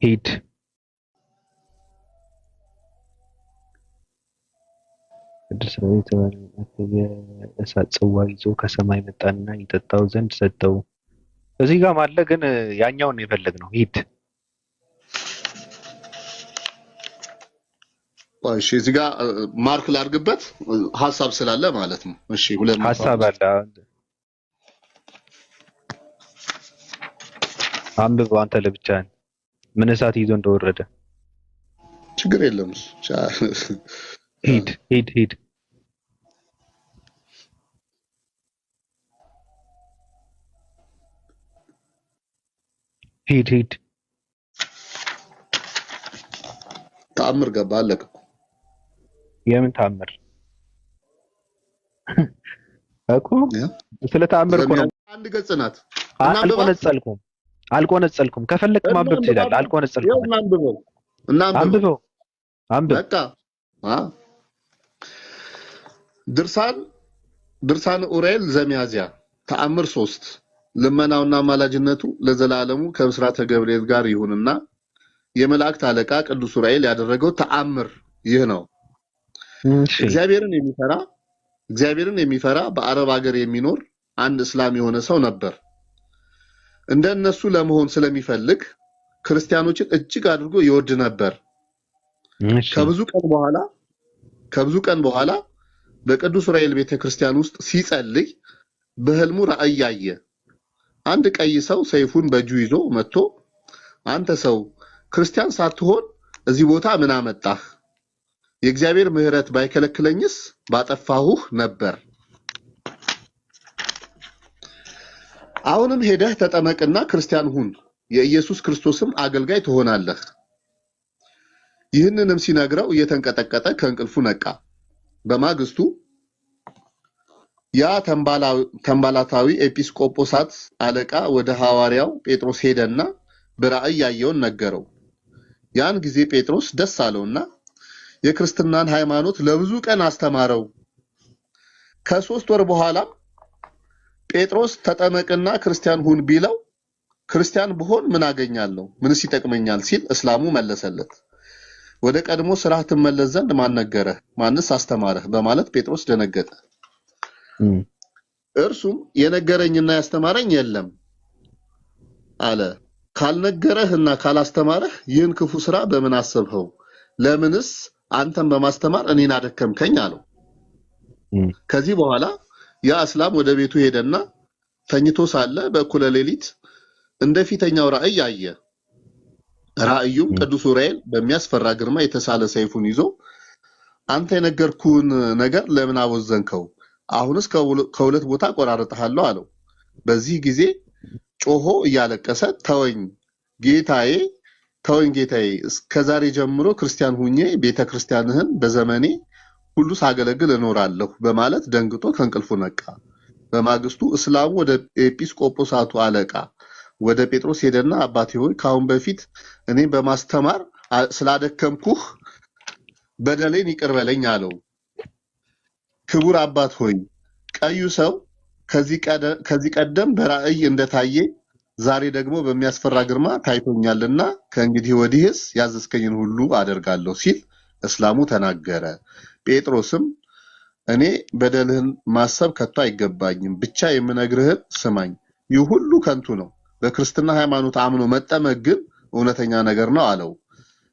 ሂድ ቅዱስ ራእይ የተባለ የእሳት ጽዋ ይዞ ከሰማይ መጣና ይጠጣው ዘንድ ሰጠው። እዚህ ጋር ማለ ግን ያኛውን ነው የፈለግነው። ሂድ እሺ እዚህ ጋር ማርክ ላድርግበት ሐሳብ ስላለ ማለት ነው። እሺ ሁለት ሐሳብ አለ። አንብበው አንተ ለብቻህን ምን እሳት ይዞ እንደወረደ ችግር የለም። ሂድ ተአምር ገባ አለቀ። የምን ተአምር እኮ ስለ ተአምር እኮ ነው። አንድ ገጽ ናት። አልቆነጸልኩም። ከፈለክ ማንበብ ትችላለህ። አልቆነጸልኩም። አንብበው በቃ ድርሳን ኡራኤል ዘሚያዝያ ተአምር 3 ልመናውና ማላጅነቱ ለዘላለሙ ከብስራተ ገብርኤል ጋር ይሁንና የመላእክት አለቃ ቅዱስ ኡራኤል ያደረገው ተአምር ይህ ነው። እግዚአብሔርን የሚፈራ በአረብ ሀገር የሚኖር አንድ እስላም የሆነ ሰው ነበር። እንደነሱ ለመሆን ስለሚፈልግ ክርስቲያኖችን እጅግ አድርጎ ይወድ ነበር። ከብዙ ቀን በኋላ በቅዱስ ኡራኤል ቤተክርስቲያን ውስጥ ሲጸልይ በህልሙ ራእይ ያየ። አንድ ቀይ ሰው ሰይፉን በእጁ ይዞ መጥቶ አንተ ሰው ክርስቲያን ሳትሆን እዚህ ቦታ ምን አመጣህ? የእግዚአብሔር ምሕረት ባይከለክለኝስ ባጠፋሁህ ነበር። አሁንም ሄደህ ተጠመቅና ክርስቲያን ሁን፣ የኢየሱስ ክርስቶስም አገልጋይ ትሆናለህ። ይህንንም ሲነግረው እየተንቀጠቀጠ ከእንቅልፉ ነቃ። በማግስቱ ያ ተንባላታዊ ኤጲስቆጶሳት አለቃ ወደ ሐዋርያው ጴጥሮስ ሄደና በራእይ ያየውን ነገረው። ያን ጊዜ ጴጥሮስ ደስ አለውና የክርስትናን ሃይማኖት ለብዙ ቀን አስተማረው። ከ3 ወር በኋላም ጴጥሮስ ተጠመቅና ክርስቲያን ሁን ቢለው ክርስቲያን ብሆን ምን አገኛለሁ? ምንስ ይጠቅመኛል? ሲል እስላሙ መለሰለት። ወደ ቀድሞ ስራህ ትመለስ ዘንድ ማን ነገረህ? ማንስ አስተማረህ? በማለት ጴጥሮስ ደነገጠ። እርሱም የነገረኝና ያስተማረኝ የለም አለ። ካልነገረህና ካላስተማረህ ይህን ክፉ ስራ በምን አሰብኸው? ለምንስ አንተም በማስተማር እኔን አደከምከኝ አለው። ከዚህ በኋላ ያ እስላም ወደ ቤቱ ሄደና ተኝቶ ሳለ በእኩለ ሌሊት እንደፊተኛው ራእይ አየ። ራእዩም ቅዱስ ኡራኤል በሚያስፈራ ግርማ የተሳለ ሰይፉን ይዞ አንተ የነገርኩህን ነገር ለምን አወዘንከው? አሁንስ ከሁለት ቦታ ቆራርጠሃለሁ አለው። በዚህ ጊዜ ጮሆ እያለቀሰ ተወኝ፣ ጌታዬ ተወኝ ጌታዬ እስከዛሬ ጀምሮ ክርስቲያን ሁኜ ቤተክርስቲያንህን በዘመኔ ሁሉ ሳገለግል እኖራለሁ በማለት ደንግጦ ከእንቅልፉ ነቃ። በማግስቱ እስላሙ ወደ ኤጲስቆጶሳቱ አለቃ ወደ ጴጥሮስ ሄደና አባቴ ሆይ ካሁን በፊት እኔን በማስተማር ስላደከምኩህ በደሌን ይቅር በለኝ አለው። ክቡር አባት ሆይ ቀዩ ሰው ከዚህ ቀደም በራእይ እንደታየ ዛሬ ደግሞ በሚያስፈራ ግርማ ታይቶኛልና ከእንግዲህ ወዲህስ ያዘዝከኝን ሁሉ አደርጋለሁ ሲል እስላሙ ተናገረ። ጴጥሮስም እኔ በደልህን ማሰብ ከቶ አይገባኝም፣ ብቻ የምነግርህን ስማኝ። ይህ ሁሉ ከንቱ ነው፣ በክርስትና ሃይማኖት አምኖ መጠመቅ ግን እውነተኛ ነገር ነው አለው።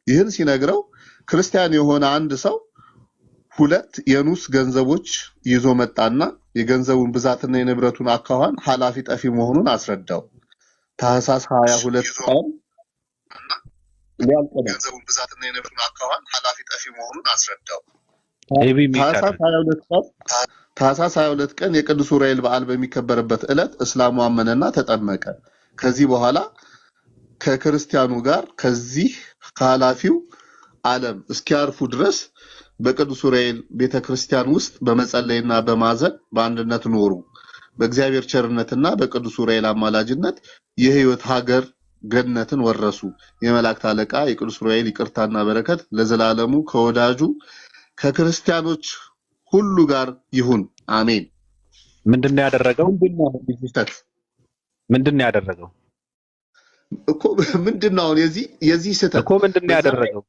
ይህን ሲነግረው ክርስቲያን የሆነ አንድ ሰው 2 የኑስ ገንዘቦች ይዞ መጣና የገንዘቡን ብዛትና የንብረቱን አኳኋን ኃላፊ ጠፊ መሆኑን አስረዳው። ታኅሳስ 22 ቀን ገንዘቡን ብዛትና የንብረቱን አኳኋን ኃላፊ ጠፊ መሆኑን አስረዳው። ታኅሳስ 22 ቀን የቅዱስ ዑራኤል በዓል በሚከበርበት ዕለት እስላሙ አመነና ተጠመቀ። ከዚህ በኋላ ከክርስቲያኑ ጋር ከዚህ ከኃላፊው ዓለም እስኪያርፉ ድረስ በቅዱስ ዑራኤል ቤተክርስቲያን ውስጥ በመጸለይና በማዘን በአንድነት ኖሩ። በእግዚአብሔር ቸርነትና በቅዱስ ዑራኤል አማላጅነት የሕይወት ሀገር ገነትን ወረሱ። የመላእክት አለቃ የቅዱስ ዑራኤል ይቅርታና በረከት ለዘላለሙ ከወዳጁ ከክርስቲያኖች ሁሉ ጋር ይሁን አሜን። ምንድነው ያደረገው? ምንድነው ያደረገው እኮ ምንድነው የዚህ ስህተት እኮ ምንድነው ያደረገው?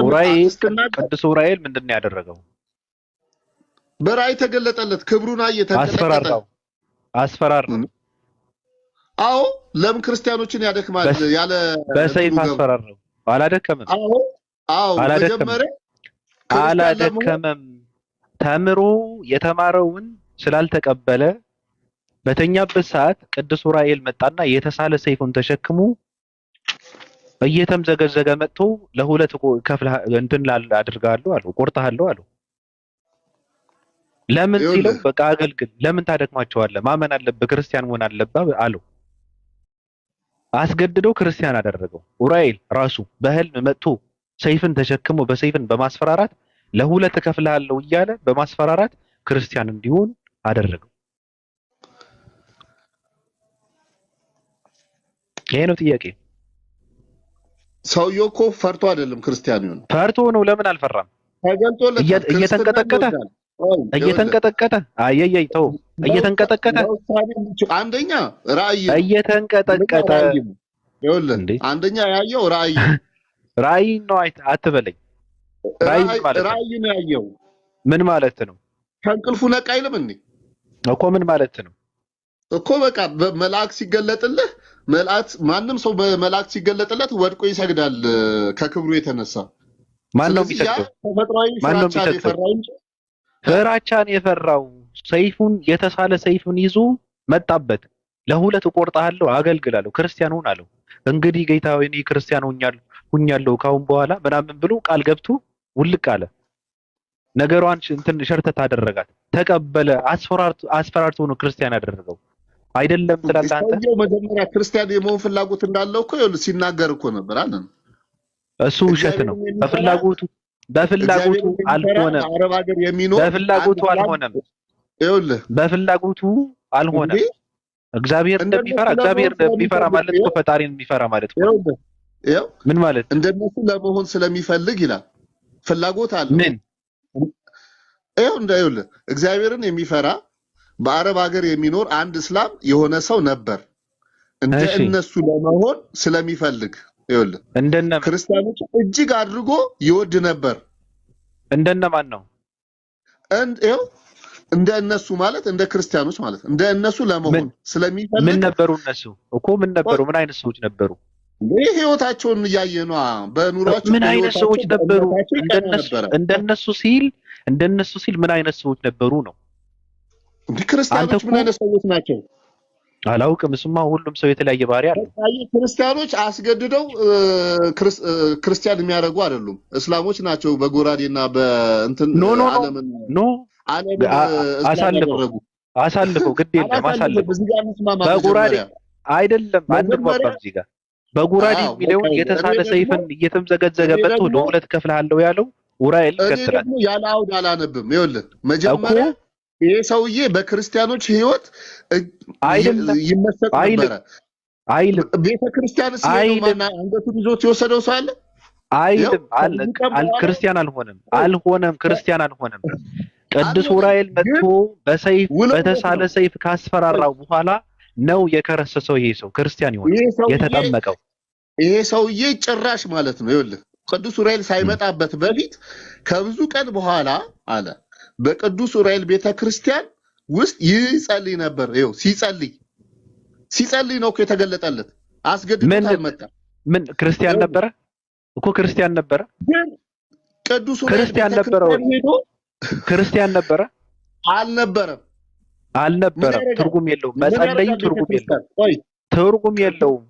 ዑራኤል ቅዱስ ዑራኤል ምንድነው ያደረገው? በራእይ ተገለጠለት፣ ክብሩን አየ፣ ተገለጠለት። አስፈራራው። አዎ ለምን ክርስቲያኖችን ያደክማል? ያለ በሰይፍ አስፈራራው። አላደከመም። አዎ መጀመሪያ አላደከመም። ተምሮ የተማረውን ስላልተቀበለ በተኛበት ሰዓት ቅዱስ ዑራኤል መጣና የተሳለ ሰይፉን ተሸክሞ እየተምዘገዘገ መጥቶ ለሁለት ከፍለ እንትን አድርጋለሁ አለው፣ ቆርጣለሁ አለው። ለምን ሲለው በቃ አገልግል፣ ለምን ታደክማቸዋለህ? ማመን አለብህ፣ ክርስቲያን መሆን አለብህ አለው። አስገድዶ ክርስቲያን አደረገው። ዑራኤል ራሱ በህልም መጥቶ ሰይፍን ተሸክሞ በሰይፍን በማስፈራራት ለሁለት ከፍላለሁ እያለ በማስፈራራት ክርስቲያን እንዲሆን አደረገው። ይሄ ነው ጥያቄ። ሰውየው እኮ ፈርቶ አይደለም ክርስቲያን ይሁን፣ ፈርቶ ነው። ለምን አልፈራም? ተገልጦለት እየተንቀጠቀጠ አየየይ ተው፣ እየተንቀጠቀጠ አንደኛ ራእይ እየተንቀጠቀጠ ይኸውልህ፣ አንደኛ ያየው ራእይ ነው አትበለኝ። ራእይ ነው ያየው። ምን ማለት ነው? ከእንቅልፉ ነቃ አይልም እንዴ እኮ። ምን ማለት ነው እኮ? በቃ በመላእክ ሲገለጥልህ ማንም ሰው በመላእክ ሲገለጥለት ወድቆ ይሰግዳል ከክብሩ የተነሳ። ማን ነው የሚሰግደው? ፍራቻን የፈራው ሰይፉን የተሳለ ሰይፉን ይዞ መጣበት። ለሁለት ቆርጣለሁ አገልግላለሁ ክርስቲያን ሆን አለው። እንግዲህ ጌታ ሆይ እኔ ክርስቲያን ሁኛለሁ ካሁን በኋላ ምናምን ብሎ ቃል ገብቶ ውልቅ አለ። ነገሯን እንትን ሸርተት አደረጋት። ተቀበለ። አስፈራርቶ ነው ክርስቲያን ያደረገው። አይደለም ትላለህ አንተ። ሰውየው መጀመሪያ ክርስቲያን የመሆን ፍላጎት እንዳለው እኮ ሲናገር እኮ ነበር አለ። እሱ ውሸት ነው። በፍላጎቱ አልሆነም። አረብ ሀገር የሚኖር በፍላጎቱ አልሆነም። ይኸውልህ በፍላጎቱ አልሆነም። እግዚአብሔር እንደሚፈራ ማለት እኮ ፈጣሪን የሚፈራ ማለት እኮ። ይኸው ምን ማለት እንደነሱ ለመሆን ስለሚፈልግ ይላል። ፍላጎት አለ። ምን ይኸውልህ እግዚአብሔርን የሚፈራ በአረብ ሀገር የሚኖር አንድ እስላም የሆነ ሰው ነበር። እንደ እነሱ ለመሆን ስለሚፈልግ ይኸውልህ ክርስቲያኖች እጅግ አድርጎ ይወድ ነበር። እንደነማን ነው? ይኸው እንደ እነሱ ማለት እንደ ክርስቲያኖች ማለት እንደ እነሱ ለመሆን ስለሚፈልግ። ምን ነበሩ እነሱ እኮ? ምን ነበሩ? ምን አይነት ሰዎች ነበሩ? ይህ ህይወታቸውን እያየኗ በኑሯቸው ምን አይነት ሰዎች ነበሩ? እንደነሱ ሲል ምን አይነት ሰዎች ነበሩ ነው? ክርስቲያኖች ምን አይነት ሰዎች ናቸው አላውቅም። እሱማ ሁሉም ሰው የተለያየ ባህሪ አለው። ክርስቲያኖች አስገድደው ክርስቲያን የሚያደርጉ አይደሉም። እስላሞች ናቸው በጎራዴና በእንትን አሳልፈው ግድ የለም አሳልፈው በጎራዴ አይደለም። አንግባባም እዚህ ጋር በጉራዴ የሚለውን የተሳለ ሰይፍን እየተምዘገዘገ መጥቶ ለሁለት ከፍልሃለሁ ያለው ኡራኤል እኔ ይቀጥላል ደግሞ ያለ አውድ አላነብም። ይኸውልህ መጀመሪያ ይሄ ሰውዬ በክርስቲያኖች ህይወት ይመሰጥ ነበረ አይልም። ቤተክርስቲያን ሲሄዱ ማና አንገቱን ይዞት የወሰደው ሰው አለ አይልም። ክርስቲያን አልሆነም። ክርስቲያን አልሆነም። ቅዱስ ኡራኤል መጥቶ በሰይፍ በተሳለ ሰይፍ ካስፈራራው በኋላ ነው የከረሰሰው። ይሄ ሰው ክርስቲያን ይሆን የተጠመቀው። ይሄ ሰውዬ ጭራሽ ማለት ነው። ይኸውልህ ቅዱስ ኡራኤል ሳይመጣበት በፊት ከብዙ ቀን በኋላ አለ በቅዱስ ኡራኤል ቤተክርስቲያን ውስጥ ይጸልይ ነበር። ይኸው ሲጸልይ ነው እኮ የተገለጠለት። አስገድዶት አልመጣም። ምን ክርስቲያን ነበረ እኮ ክርስቲያን ነበረ። ግን ቅዱስ ኡራኤል ክርስቲያን ነበረ ክርስቲያን ነበረ አልነበረም። ትርጉም የለውም። መጸለዩ ትርጉም የለውም።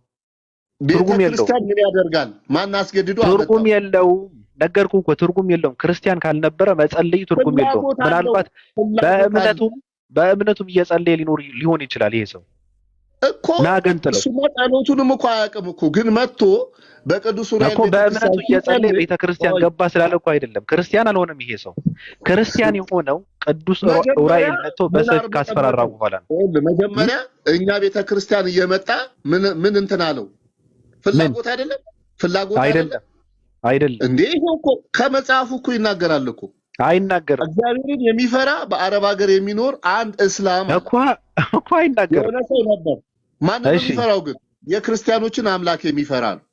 ቤተክርስቲያን ምን ያደርጋል? ማን አስገድዶ ትርጉም የለውም። ነገርኩህ እኮ ትርጉም የለውም። ክርስቲያን ካልነበረ መጸለዩ ትርጉም የለውም። ምናልባት በእምነቱም እየጸለየ ሊሆን ይችላል ይሄ ሰው እኮ እሱማ ጸሎቱንም እኮ አያውቅም እኮ። ግን መጥቶ በቅዱስ ኡራኤል እኮ በእምነቱ እየጸለየ ቤተክርስቲያን ገባ ስላለ እኮ አይደለም ክርስቲያን አልሆነም ይሄ ሰው። ክርስቲያን የሆነው ቅዱስ ኡራኤል መጥቶ በሰይፍ ካስፈራራው በኋላ ነው። መጀመሪያ እኛ ቤተክርስቲያን እየመጣ ምን እንትን አለው? ፍላጎት አይደለም አይደለም እንዴ? ይሄው እኮ ከመጽሐፉ እኮ ይናገራል እኮ። አይናገርም። እግዚአብሔርን የሚፈራ በአረብ ሀገር የሚኖር አንድ እስላም እኮ አይናገርም። የሆነ ሰው ነበር። ማንን የሚፈራው ግን? የክርስቲያኖችን አምላክ የሚፈራ ነው።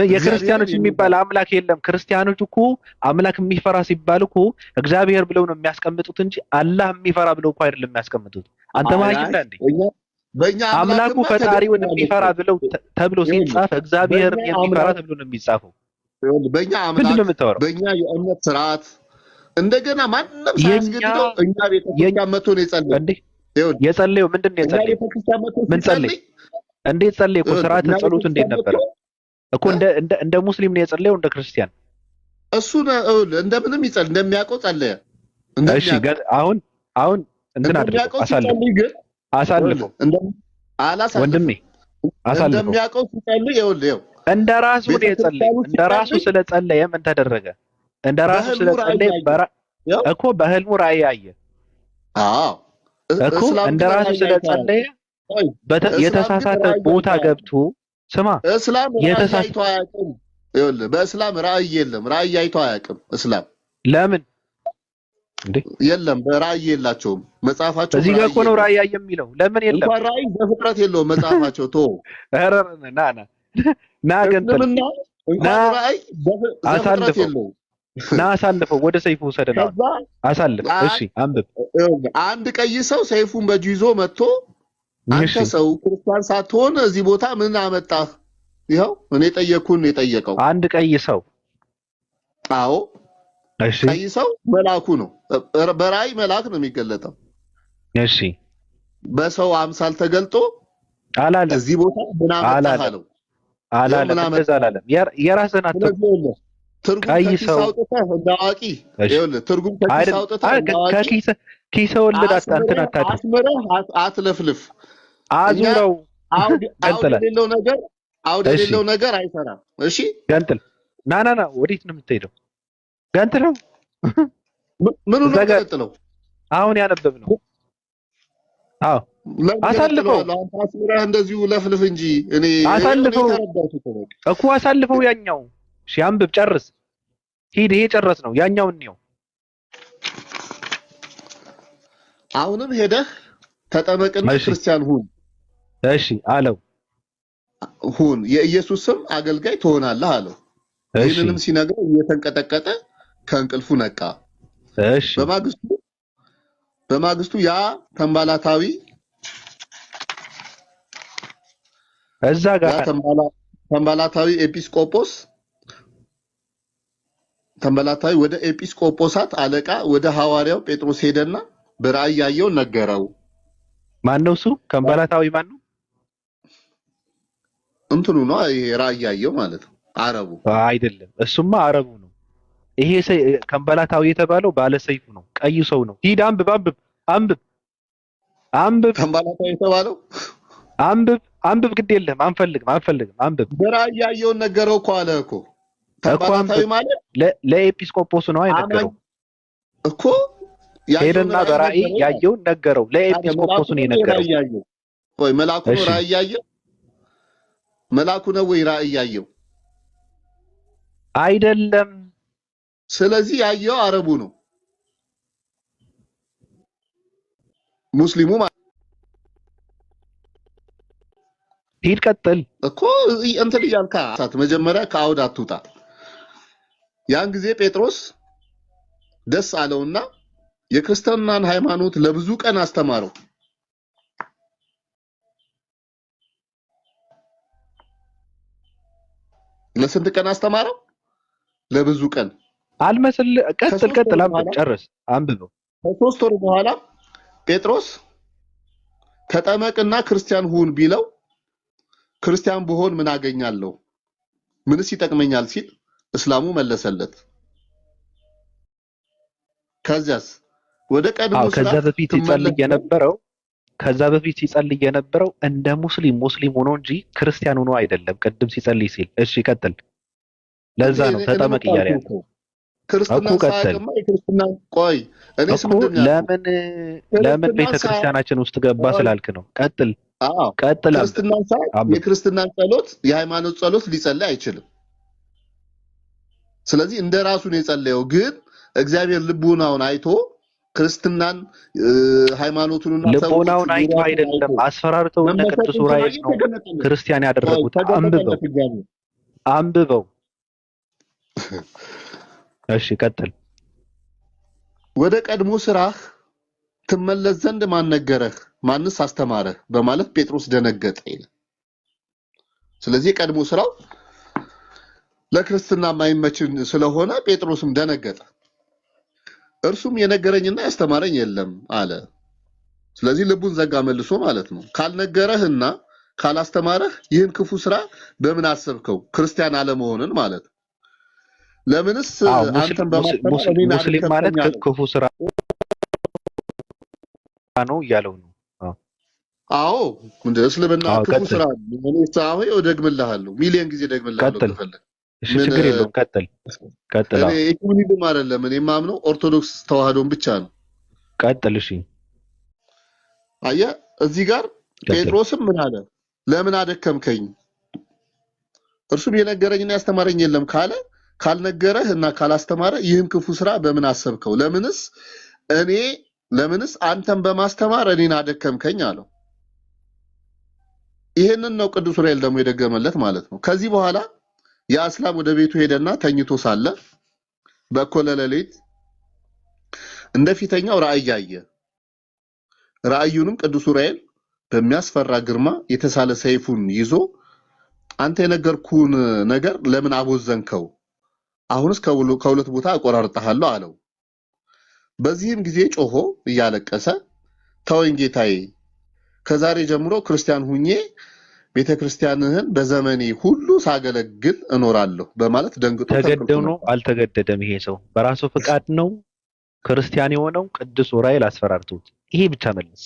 የክርስቲያኖች የሚባል አምላክ የለም። ክርስቲያኖች እኮ አምላክ የሚፈራ ሲባል እኮ እግዚአብሔር ብለው ነው የሚያስቀምጡት እንጂ አላህ የሚፈራ ብለው እኮ አይደለም የሚያስቀምጡት። አንተ ማይክ እንዴ? በእኛ አምላኩ ፈጣሪውን የሚፈራ ብለው ተብሎ ሲጻፍ እግዚአብሔር የሚፈራ ተብሎ ነው የሚጻፈው። በእኛ አምላክ በእኛ የእምነት ስርዓት እንደገና ማንንም ሳያስገድደው እኛ ቤተክርስቲያን መጥቶ ነው የጸለየው። እንዴ የጸለየው ምንድን ነው የጸለየው? ምን ጸለየ? እንዴት ጸለየ? እኮ ስርዓተ ጸሎቱ እንዴት ነበር እኮ? እንደ ሙስሊም ነው የጸለየው እንደ ክርስቲያን? እሱ እንደምንም ይጸልይ እንደሚያውቀው ጸለየ። እሺ አሁን እንትን አድርገው አሳልፈው ወንድሜ አሳልፈው እንደሚያውቀው ሲጸልይ ይኸውልህ እንደራሱ ነው የጸለየው። እንደራሱ ስለጸለየ ምን ተደረገ? እንደራሱ ስለጸለየ እኮ በህልሙ ራእይ አየ። አዎ እኮ እንደራሱ ስለጸለየ የተሳሳተ ቦታ ገብቶ ስማ፣ እስላም ራእይ አይቶ አያውቅም። ይኸውልህ በእስላም ራእይ የለም። ራእይ አይቶ አያውቅም እስላም። ለምን እንዴ? የለም በራእይ የላቸውም መጽሐፋቸው። እዚህ ጋር እኮ ነው ራእይ ያየ የሚለው። ለምን የለም? እንኳን ራእይ በፍጥረት የለውም መጽሐፋቸው። ኧረ ና ገንጥል አሳልፈው ወደ ሰይፉ ወሰደና አሳልፈው። እሺ አንብብ። አንድ ቀይ ሰው ሰይፉን በእጁ ይዞ መጥቶ አንተ ሰው ክርስቲያን ሳትሆን እዚህ ቦታ ምን አመጣህ? ይኸው እኔ ጠየቅኩን የጠየቀው አንድ ቀይ ሰው። አዎ እሺ፣ ቀይ ሰው መልአኩ ነው። በራእይ መልአክ ነው የሚገለጠው። እሺ፣ በሰው አምሳል ተገልጦ አላለም። እዚህ ቦታ ምን አመጣህ አለው። አላለም። እንደዛ አላለም። የራስህን አትርጉም። ቀይ ሰው እንዳዋቂ ይኸውልህ ትርጉም ከኪስ አውጥተህ ኪስ ወለድ እንትን አታድርግ። አስመረህ አትለፍልፍ። አዙረው አውድ የሌለው ነገር አይሰራም። እሺ ገንጥል። ና ወዴት ነው የምትሄደው? ገንጥለው። ምኑ ነው ገንጥለው? አሁን ያነበብነው። አዎ አሳልፈው። አስመረህ እንደዚሁ ለፍልፍ እንጂ እኔ አሳልፈው እኮ አሳልፈው። ያኛው እሺ አንብብ፣ ጨርስ፣ ሂድ። ይሄ ጨረስ ነው። ያኛውን ነው። አሁንም ሄደህ ተጠመቅና ክርስቲያን ሁን። እሺ አለው። ሁን የኢየሱስ ስም አገልጋይ ትሆናለህ አለው። ይህንንም ሲነግረው እየተንቀጠቀጠ ከእንቅልፉ ነቃ። እሺ በማግስቱ ያ ተንባላታዊ እዛ ጋር ተንባላታዊ ኤጲስቆጶስ ተንባላታዊ ወደ ኤጲስቆጶሳት አለቃ ወደ ሐዋርያው ጴጥሮስ ሄደና በራእይ ያየውን ነገረው። ማን ነው እሱ? ተንባላታዊ ማን ነው? እንትኑ ነው ይሄ ራእይ ያየው ማለት ነው። አረቡ አይደለም። እሱማ አረቡ ነው። ይሄ ተንባላታዊ የተባለው ባለ ሰይፉ ነው። ቀይ ሰው ነው። ሂድ አንብብ። ተንባላታዊ የተባለው አንብብ ግድ የለም አንፈልግም አንብብ። በራእይ ያየውን ነገረው እኮ አለ እኮ ተባታዊ ማለት ለኤጲስቆጶሱ ነው አይነገረው እኮ ሄደና በራእይ ያየውን ነገረው። ለኤጲስቆጶሱ ነው የነገረው። ወይ መልአኩ ነው ራእይ ያየው? መልአኩ ነው ወይ ራእይ ያየው? አይደለም። ስለዚህ ያየው አረቡ ነው ሙስሊሙ ማለት ሂድ ቀጥል እኮ እንትን እያልካ መጀመሪያ ከአውድ አትውጣ። ያን ጊዜ ጴጥሮስ ደስ አለውና የክርስትናን ሃይማኖት ለብዙ ቀን አስተማረው። ለስንት ቀን አስተማረው? ለብዙ ቀን አልመስል። ቀጥል አንብብ፣ ጨርስ አንብበው። ከ3 ወር በኋላ ጴጥሮስ ተጠመቅና ክርስቲያን ሁን ቢለው ክርስቲያን ብሆን ምን አገኛለሁ? ምንስ ይጠቅመኛል ሲል እስላሙ መለሰለት። ከዛስ ወደ ቀድሞ ከዛ በፊት ሲጸልይ የነበረው እንደ ሙስሊም ሆኖ እንጂ ክርስቲያን ሆኖ አይደለም። ቅድም ሲጸልይ ሲል እሺ ቀጥል። ለዛ ነው ተጠመቅ እያለ ያለው። ክርስትና ሳይቀማ የክርስትና ቆይ እኔስ ምንድነው? ለምን ቤተክርስቲያናችን ውስጥ ገባ ስላልክ ነው። ቀጥል። ክርስትና ሳይ የክርስትናን ጸሎት የሃይማኖት ጸሎት ሊጸልይ አይችልም። ስለዚህ እንደራሱ ነው የጸለየው። ግን እግዚአብሔር ልቡናውን አይቶ ክርስትናን ሃይማኖቱንና ልቡናውን አይቶ አይደለም አስፈራርተው እነ ቅዱስ ዑራኤል ነው ክርስቲያን ያደረጉት። አንብበው። እሺ ቀጥል። ወደ ቀድሞ ስራህ ትመለስ ዘንድ ማን ነገረህ? ማንስ አስተማረህ? በማለት ጴጥሮስ ደነገጠ ይላል። ስለዚህ ቀድሞ ስራው ለክርስትና ማይመችን ስለሆነ ጴጥሮስም ደነገጠ። እርሱም የነገረኝና ያስተማረኝ የለም አለ። ስለዚህ ልቡን ዘጋ መልሶ ማለት ነው። ካልነገረህና ካላስተማረህ ይህን ክፉ ስራ በምን አሰብከው? ክርስቲያን አለመሆንን ማለት ነው። ለምንስ አንተን በማስተማር ሙስሊም ማለት ክፉ ስራ ነው እያለው ነው። አዎ እንደ እስልምና ክፉ ስራ ነው። እኔ ሳው ደግምልሃለሁ፣ ሚሊዮን ጊዜ ደግምልሃለሁ ከፈለክ። እሺ ችግር የለውም ቀጥል። እኔ ኢኩኒዝም አይደለም እኔ የማምነው ኦርቶዶክስ ተዋህዶን ብቻ ነው። ቀጥል። እሺ አየህ እዚህ ጋር ጴጥሮስም ምን አለ? ለምን አደከምከኝ? እርሱም የነገረኝና ያስተማረኝ የለም ካለ ካልነገረህ እና ካላስተማረ ይህን ክፉ ስራ በምን አሰብከው? ለምንስ አንተን በማስተማር እኔን አደከምከኝ አለው። ይሄንን ነው ቅዱስ ዑራኤል ደግሞ የደገመለት ማለት ነው። ከዚህ በኋላ ያ እስላም ወደ ቤቱ ሄደና ተኝቶ ሳለ በእኩለ ሌሊት እንደፊተኛው ራእይ ያየ። ራእዩንም ቅዱስ ዑራኤል በሚያስፈራ ግርማ የተሳለ ሰይፉን ይዞ አንተ የነገርኩህን ነገር ለምን አቦዘንከው? አሁንስ ከሁለት ቦታ አቆራርጠሃለሁ አለው። በዚህም ጊዜ ጮሆ እያለቀሰ ተወኝ ጌታዬ፣ ከዛሬ ጀምሮ ክርስቲያን ሁኜ ቤተክርስቲያንህን በዘመኔ ሁሉ ሳገለግል እኖራለሁ በማለት ደንግጦ ተገደው ነው። አልተገደደም። ይሄ ሰው በራሱ ፍቃድ ነው ክርስቲያን የሆነው። ቅዱስ ዑራኤል አስፈራርቶት። ይሄ ብቻ መልስ።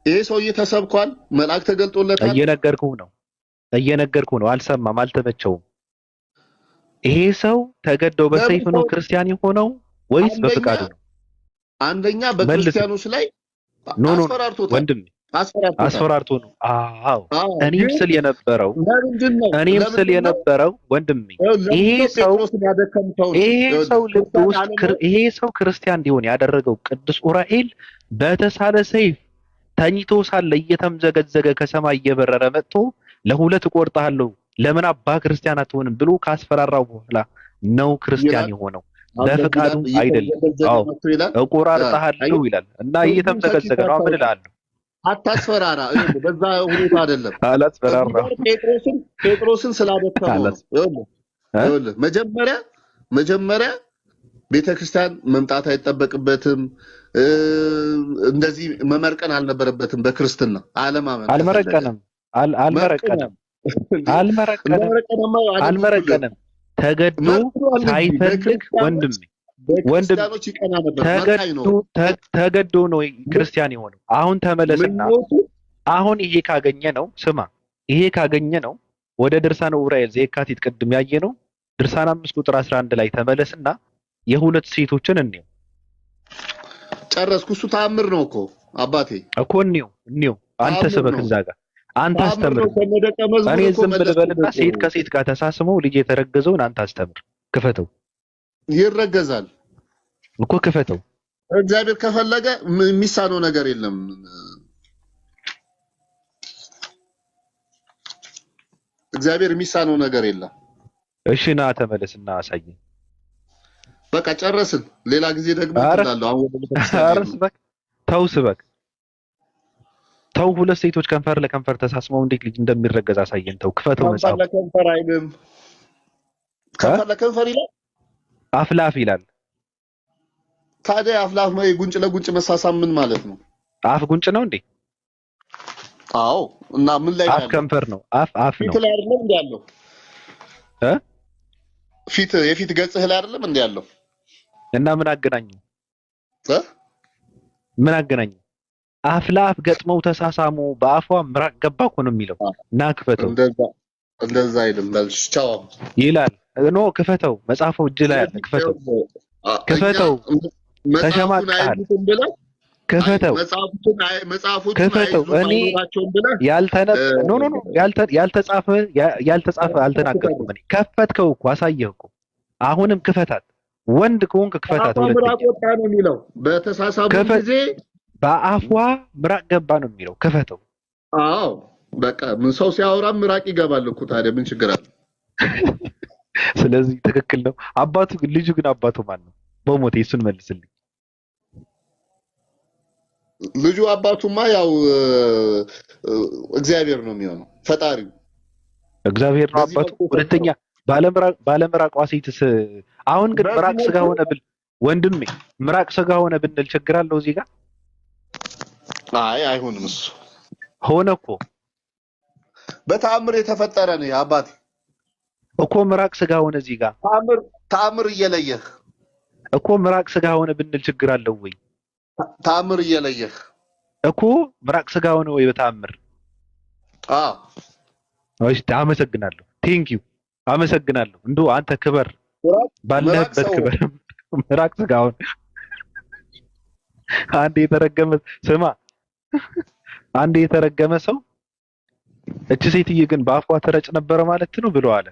ይሄ ሰውዬ ተሰብኳል፣ መልአክ ተገልጦለታል። እየነገርኩህ ነው። አልሰማም፣ አልተመቸውም። ይሄ ሰው ተገደው በሰይፍ ነው ክርስቲያን የሆነው ወይስ በፍቃዱ ነው? አንደኛ በክርስቲያኖች ላይ ወንድም አስፈራርቶ ነው። አዎ እኔም ስል የነበረው ወንድሜ ይሄ ሰው ክርስቲያን እንዲሆን ያደረገው ቅዱስ ዑራኤል በተሳለ ሰይፍ ተኝቶ ሳለ እየተምዘገዘገ ከሰማይ እየበረረ መጥቶ ለሁለት እቆርጣለሁ ለምን አባ ክርስቲያን አትሆንም ብሎ ካስፈራራው በኋላ ነው ክርስቲያን የሆነው። በፍቃዱ አይደለም። አዎ እቆራርጣለሁ ይላል እና እየተምዘገዘገ ነው። ምን እላለሁ? አታስፈራራ። በዛ ሁኔታ አይደለም። አላስፈራራ። ጴጥሮስን ስላደከመው ነው። መጀመሪያ ቤተክርስቲያን መምጣት አይጠበቅበትም። እንደዚህ መመርቀን አልነበረበትም። በክርስትና አልመረቀንም። ተገዶ ሳይፈልግ ወንድሜ ወንድም በክርስቲያኖች ይቀና ነበር። መካኝ ነው ተገዶ ነው ክርስቲያን የሆነው። አሁን ተመለስና አሁን ይሄ ካገኘ ነው ስማ፣ ይሄ ካገኘ ነው ወደ ድርሳነ ዑራኤል ዘየካቲት ቅድም ያየ ነው ድርሳን 5 ቁጥር 11 ላይ ተመለስና የሁለት ሴቶችን እንየው። ጨረስኩ። እሱ ተአምር ነው እኮ አባቴ እኮ እንየው። አንተ ስበክ እዛ ጋር አንተ አስተምር። እኔ ዝም ልበልና ሴት ከሴት ጋር ተሳስመው ልጅ የተረገዘውን አንተ አስተምር። ክፈተው። ይረገዛል እኮ ክፈተው። እግዚአብሔር ከፈለገ የሚሳነው ነገር የለም። እግዚአብሔር የሚሳነው ነገር የለም። እሺ ና ተመለስና አሳየኝ። በቃ ጨረስን። ሌላ ጊዜ ደግሞ እላለሁ። አሁን ስበክ ተው። ሁለት ሴቶች ከንፈር ለከንፈር ተሳስመው እንዴት ልጅ እንደሚረገዝ አሳየን። ተው ክፈተው። መጽሐፍ ከንፈር ለከንፈር አይልም። ከንፈር ለከንፈር ይላል፣ አፍ ለአፍ ይላል። ታዲያ አፍ ለአፍ ነው? ጉንጭ ለጉንጭ መሳሳም ምን ማለት ነው? አፍ ጉንጭ ነው እንዴ? አዎ። እና ምን ላይ አፍ ከንፈር ነው? አፍ ነው። ፊት ላይ አይደለም እንዴ ያለው? ፊት የፊት ገጽህ ላይ አይደለም እንዴ ያለው? እና ምን አገናኘው? ምን አገናኘው? አፍ ለአፍ ገጥመው ተሳሳሙ፣ በአፏ ምራቅ ገባ እኮ ነው የሚለው። እና ክፈተው። እንደዛ አይደለም በልሽ። ቻው ይላል። ኖ ክፈተው። መጽሐፉ እጅ ላይ አለ። ክፈተው። ተሸማቀሃል። ክፈተው። ክፈተው። እኔ ያልተጻፈ አልተናገርኩም። እኔ ከፈትከው እኮ አሳየህ እኮ። አሁንም ክፈታት። ወንድ ከሆንክ ክፈታት። ምራቅ ወጣ ነው የሚለው። በተሳሳሙ ጊዜ በአፏ ምራቅ ገባ ነው የሚለው። ክፈተው። አዎ በቃ ምን ሰው ሲያወራ ምራቅ ይገባል እኮ። ታዲያ ምን ችግር አለ? ስለዚህ ትክክል ነው። አባቱ ግን ልጁ ግን አባቱ ማን ነው? በሞቴ እሱን መልስልኝ። ልጁ አባቱማ ያው እግዚአብሔር ነው የሚሆነው፣ ፈጣሪው እግዚአብሔር ነው አባቱ። ሁለተኛ ባለምራቋ ሴትስ አሁን ግን ምራቅ ስጋ ሆነ ብል ወንድሜ ምራቅ ስጋ ሆነ ብንል ችግር አለው እዚህ ጋር? አይ አይሆንም። እሱ ሆነ እኮ በተአምር የተፈጠረ ነው አባቴ እኮ። ምራቅ ስጋ ሆነ እዚህ ጋር ተአምር እየለየህ እኮ። ምራቅ ስጋ ሆነ ብንል ችግር አለው ወይ? ተአምር እየለየህ እኮ ምራቅ ስጋ ሆነ ወይ በተአምር? እሺ አመሰግናለሁ። ቴንክ ዩ አመሰግናለሁ። እንደው አንተ ክበር፣ ባለህበት ክበር። ምራቅ ስጋ ሆነ አንዴ የተረገመ ስማ፣ አንዴ የተረገመ ሰው እቺ ሴትዬ ግን በአፏ ተረጭ ነበረ ማለት ነው ብሎ አለ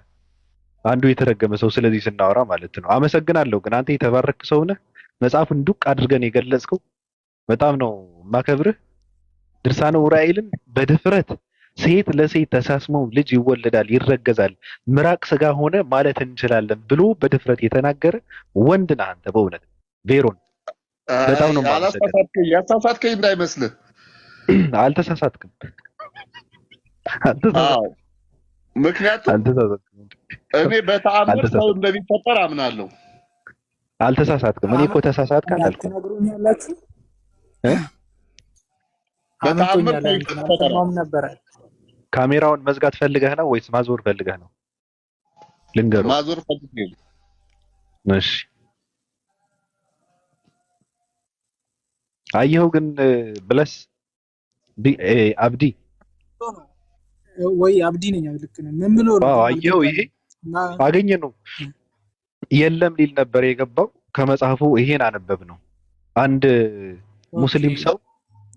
አንዱ የተረገመ ሰው። ስለዚህ ስናወራ ማለት ነው። አመሰግናለሁ። ግን አንተ የተባረክ ሰው ነህ። መጽሐፉን ዱቅ አድርገን የገለጽከው በጣም ነው ማከብርህ። ድርሳነ ዑራኤልን በድፍረት ሴት ለሴት ተሳስመው ልጅ ይወለዳል፣ ይረገዛል፣ ምራቅ ስጋ ሆነ ማለት እንችላለን ብሎ በድፍረት የተናገረ ወንድ ነህ አንተ። በእውነት ቬሮን በጣም ነው ማለት ያሳሳትከኝ እንዳይመስልህ። አልተሳሳትክም። ምክንያቱም እኔ በተአምር ሰው እንደሚፈጠር አምናለሁ። አልተሳሳትክም። እኔ እኮ ተሳሳትክ አላልኩም። ትነግሩኛላችሁ። በተአምር ነበረ። ካሜራውን መዝጋት ፈልገህ ነው ወይስ ማዞር ፈልገህ ነው? ልንገርህ። ማዞር ፈልገህ ነው። እሺ አየኸው ግን ብለስ አብዲ ወይ አብዲ ነኝ። ልክ ነህ። ምን ብሎ ነው? አየኸው ይሄ አገኘ ነው። የለም ሊል ነበር የገባው። ከመጽሐፉ ይሄን አነበብ ነው። አንድ ሙስሊም ሰው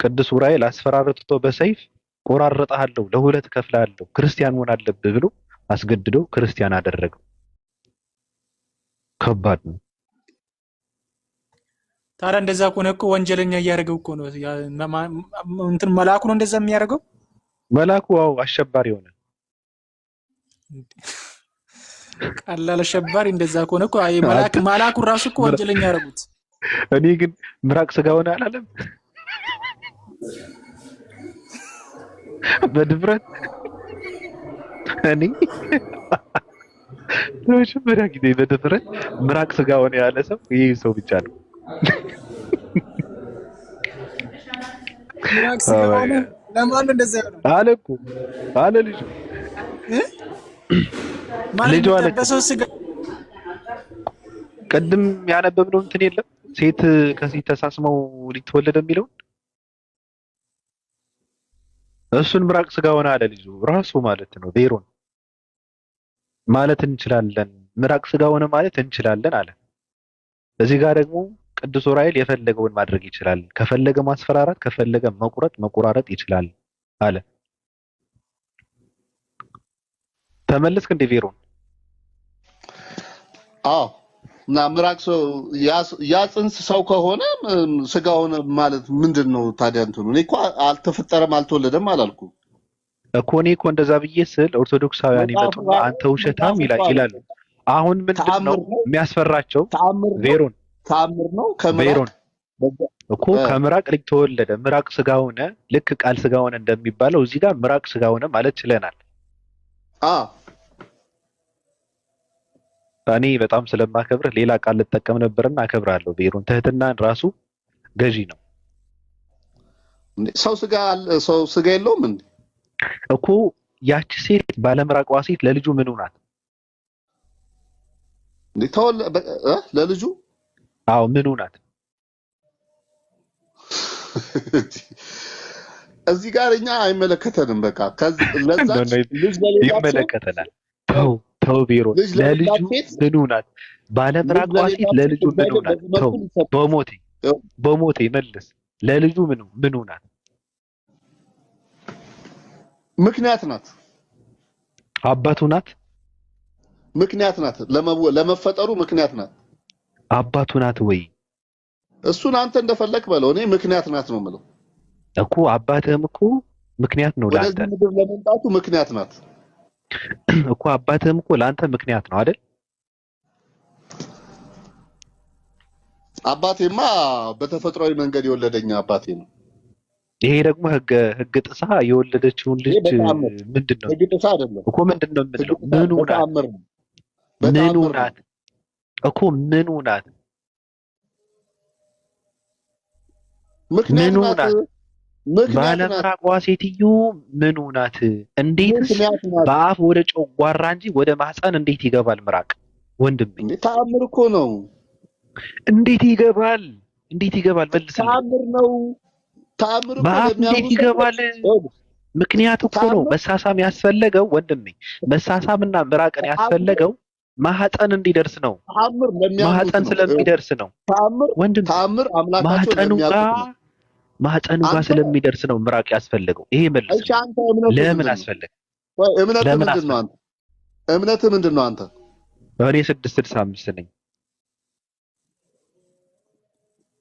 ቅዱስ ዑራኤል አስፈራርቶ በሰይፍ ቆራረጣለሁ፣ ለሁለት ከፍላለሁ፣ ክርስቲያን መሆን አለብህ ብሎ አስገድዶ ክርስቲያን አደረገው። ከባድ ነው። ታዲያ እንደዛ ከሆነ እኮ ወንጀለኛ እያደረገው እኮ ነው። እንትን መልአኩ ነው እንደዛ የሚያደርገው። መልአኩ አዎ አሸባሪ ሆነ። ቀላል አሸባሪ። እንደዛ ከሆነ እኮ አይ መልአኩ ራሱ እኮ ወንጀለኛ ያደረጉት። እኔ ግን ምራቅ ስጋ ሆነ አላለም። በድፍረት እኔ ለመጀመሪያ ጊዜ በድፍረት ምራቅ ስጋ ሆነ ያለ ሰው ይሄ ሰው ብቻ ነው። ምራቅ ስጋ ሆነ ለማን እንደዛ ያለው አለ እኮ አለ ልጁ ልጁ አለ በሰው ስጋ ቅድም ያነበብነው እንትን የለም ሴት ከሴት ተሳስመው ሊተወለደ የሚለው እሱን ምራቅ ስጋ ሆነ አለ ልጁ ራሱ ማለት ነው። ቤሮን ማለት እንችላለን፣ ምራቅ ስጋ ሆነ ማለት እንችላለን አለ። እዚህ ጋር ደግሞ ቅዱስ ዑራኤል የፈለገውን ማድረግ ይችላል፣ ከፈለገ ማስፈራራት፣ ከፈለገ መቆራረጥ ይችላል አለ። ተመለስክ እንደ ቤሮን? አዎ። እና ምራቅ ሰው ያ ጽንስ ሰው ከሆነ ስጋ ሆነ ማለት ምንድነው ታዲያ? እንትኑ እኔ እኮ አልተፈጠረም አልተወለደም አላልኩም እኮ። እኔ እኮ እንደዛ ብዬ ስል ኦርቶዶክሳውያን ይመጡና አንተ ውሸታም ይላሉ። አሁን ምንድነው የሚያስፈራቸው? ቤሮን ተአምር ነው ቤሮን እኮ ከምራቅ ልጅ ተወለደ፣ ምራቅ ስጋ ሆነ። ልክ ቃል ስጋ ሆነ እንደሚባለው እዚህ ጋር ምራቅ ስጋ ሆነ ማለት ችለናል። እኔ በጣም ስለማከብርህ ሌላ ቃል ልጠቀም ነበርና አከብራለሁ። ቤሮን ትህትናን ራሱ ገዢ ነው። ሰው ስጋ የለውም እንዴ? እኮ ያቺ ሴት ባለምራቋ ሴት ለልጁ ምኑ ናት እንዴ? ለልጁ አዎ ምኑ ናት? እዚህ ጋር እኛ አይመለከተንም። በቃ ለዛች ልጅ ይመለከተናል። ተው ቤሮን ለልጁ ምኑ ናት? ባለምራቋ ሴት ለልጁ ምኑ ናት? ተው በሞቴ መልስ። ለልጁ ምኑ ናት? ምክንያት ናት። አባቱ ናት። ምክንያት ናት። ለመፈጠሩ ምክንያት ናት። አባቱ ናት ወይ? እሱን አንተ እንደፈለክ በለው። እኔ ምክንያት ናት ነው የምለው እኮ። አባትህም እኮ ምክንያት ነው ለአንተ። ወደዚህ ምድር ለመምጣቱ ምክንያት ናት እኮ። አባትህም እኮ ለአንተ ምክንያት ነው አይደል? አባቴማ በተፈጥሯዊ መንገድ የወለደኝ አባቴ ነው። ይሄ ደግሞ ህግ ጥሳ የወለደችውን ልጅ ምንድነው? ህግ ጥሳ አይደለም እኮ። ምንድነው የምትለው? ምኑ ናት እኮ? ምኑ ናት? ምክንያት ናት። ባለምራቋ ሴትዮ ምኑ ናት? እንዴትስ በአፍ ወደ ጨጓራ እንጂ ወደ ማህፀን እንዴት ይገባል ምራቅ? ወንድሜ ተአምር እኮ ነው። እንዴት ይገባል? መልስ። ተአምር ነው። ተአምር እኮ በአፍ እንዴት ይገባል? ምክንያት እኮ ነው መሳሳም ያስፈለገው ወንድሜ። መሳሳምና ምራቅን ያስፈለገው ማህፀን እንዲደርስ ነው። ማህፀን ስለሚደርስ ነው ወንድሜ። ተአምር አምላካቸው ማህፀኑ ጋር ስለሚደርስ ነው ምራቅ ያስፈለገው። ይሄ መልስ። እሺ አንተ ለምን አስፈለገ? እምነትህ ምንድነው አንተ? እኔ 665 ነኝ።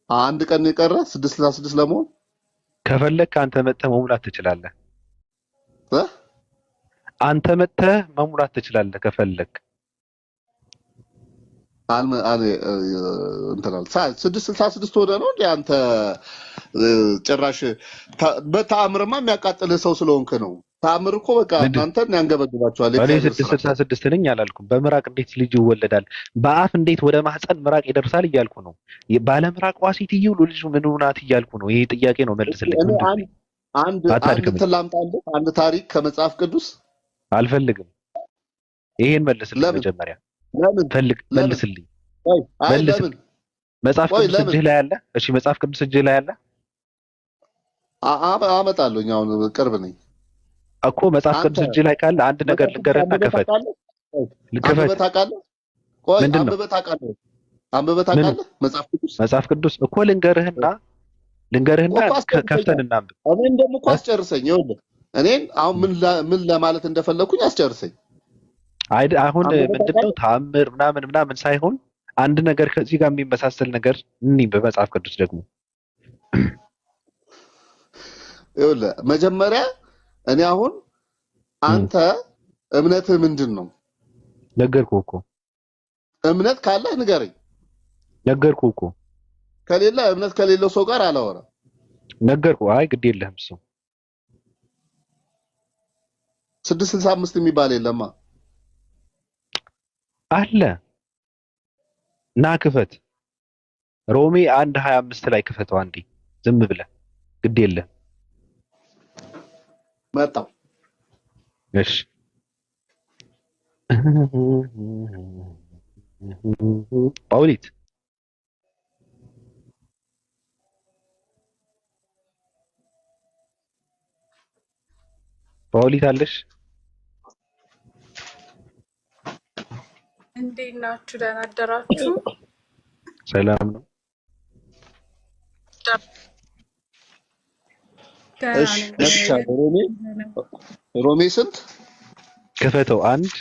አንድ ቀን የቀረ 666 ለመሆን ከፈለክ አንተ መጥተህ መሙላት ትችላለህ። አንተ መጥተህ መሙላት ትችላለህ ከፈለክ። እንትናል 666 ሆነ ነው እንዴ አንተ? ጭራሽ በተአምርማ የሚያቃጥልህ ሰው ስለሆንክ ነው። ተአምር እኮ በቃ እናንተን ያንገበግባችኋል። እኔ 666 ነኝ አላልኩም። በምራቅ እንዴት ልጅ ይወለዳል? በአፍ እንዴት ወደ ማህፀን ምራቅ ይደርሳል እያልኩ ነው። ባለምራቋ ሴትዮ ልጁ ምኑ ናት እያልኩ ነው። ይሄ ጥያቄ ነው መልስልኝ። አንድ ላምጣልህ፣ አንድ ታሪክ ከመጽሐፍ ቅዱስ። አልፈልግም። ይሄን መልስልኝ መጀመሪያ። መልስልኝ። መጽሐፍ ቅዱስ እጅህ ላይ አለ? እሺ መጽሐፍ ቅዱስ እጅህ ላይ አለ? አመጣለሁ። አሁን ቅርብ ነኝ እኮ። መጽሐፍ ቅዱስ እጅህ ላይ ካለ አንድ ነገር ልንገርህና ከፈት። አንብበህ ታውቃለህ? ቆይ አንብበህ ታውቃለህ? መጽሐፍ ቅዱስ እኮ ልንገርህና ከፍተን እናንብብ። እኔን ደግሞ እኮ አስጨርሰኝ። ይኸውልህ እኔን አሁን ምን ለማለት እንደፈለኩኝ አስጨርሰኝ። አሁን ምንድነው ተአምር ምናምን ሳይሆን አንድ ነገር ከዚህ ጋር የሚመሳሰል ነገር በመጽሐፍ ቅዱስ ደግሞ ይኸውልህ መጀመሪያ እኔ አሁን አንተ እምነትህ ምንድን ነው? ነገርኩህ እኮ። እምነት ካለህ ንገረኝ። ነገርኩህ እኮ። ከሌለ እምነት ከሌለው ሰው ጋር አላወራም። ነገርኩህ። አይ ግድ የለህም እሱ 665 የሚባል የለማ አለ። ና ክፈት። ሮሜ 1:25 ላይ ክፈተው አንዴ ዝም ብለህ። ግድ የለህም። መጣው። እሺ ጳውሊት ጳውሊት አለሽ? እንዴት ናችሁ? ደህና አደራችሁ? ሰላም ነው። እሺ ሮሜ ስንት ክፈተው? አንድ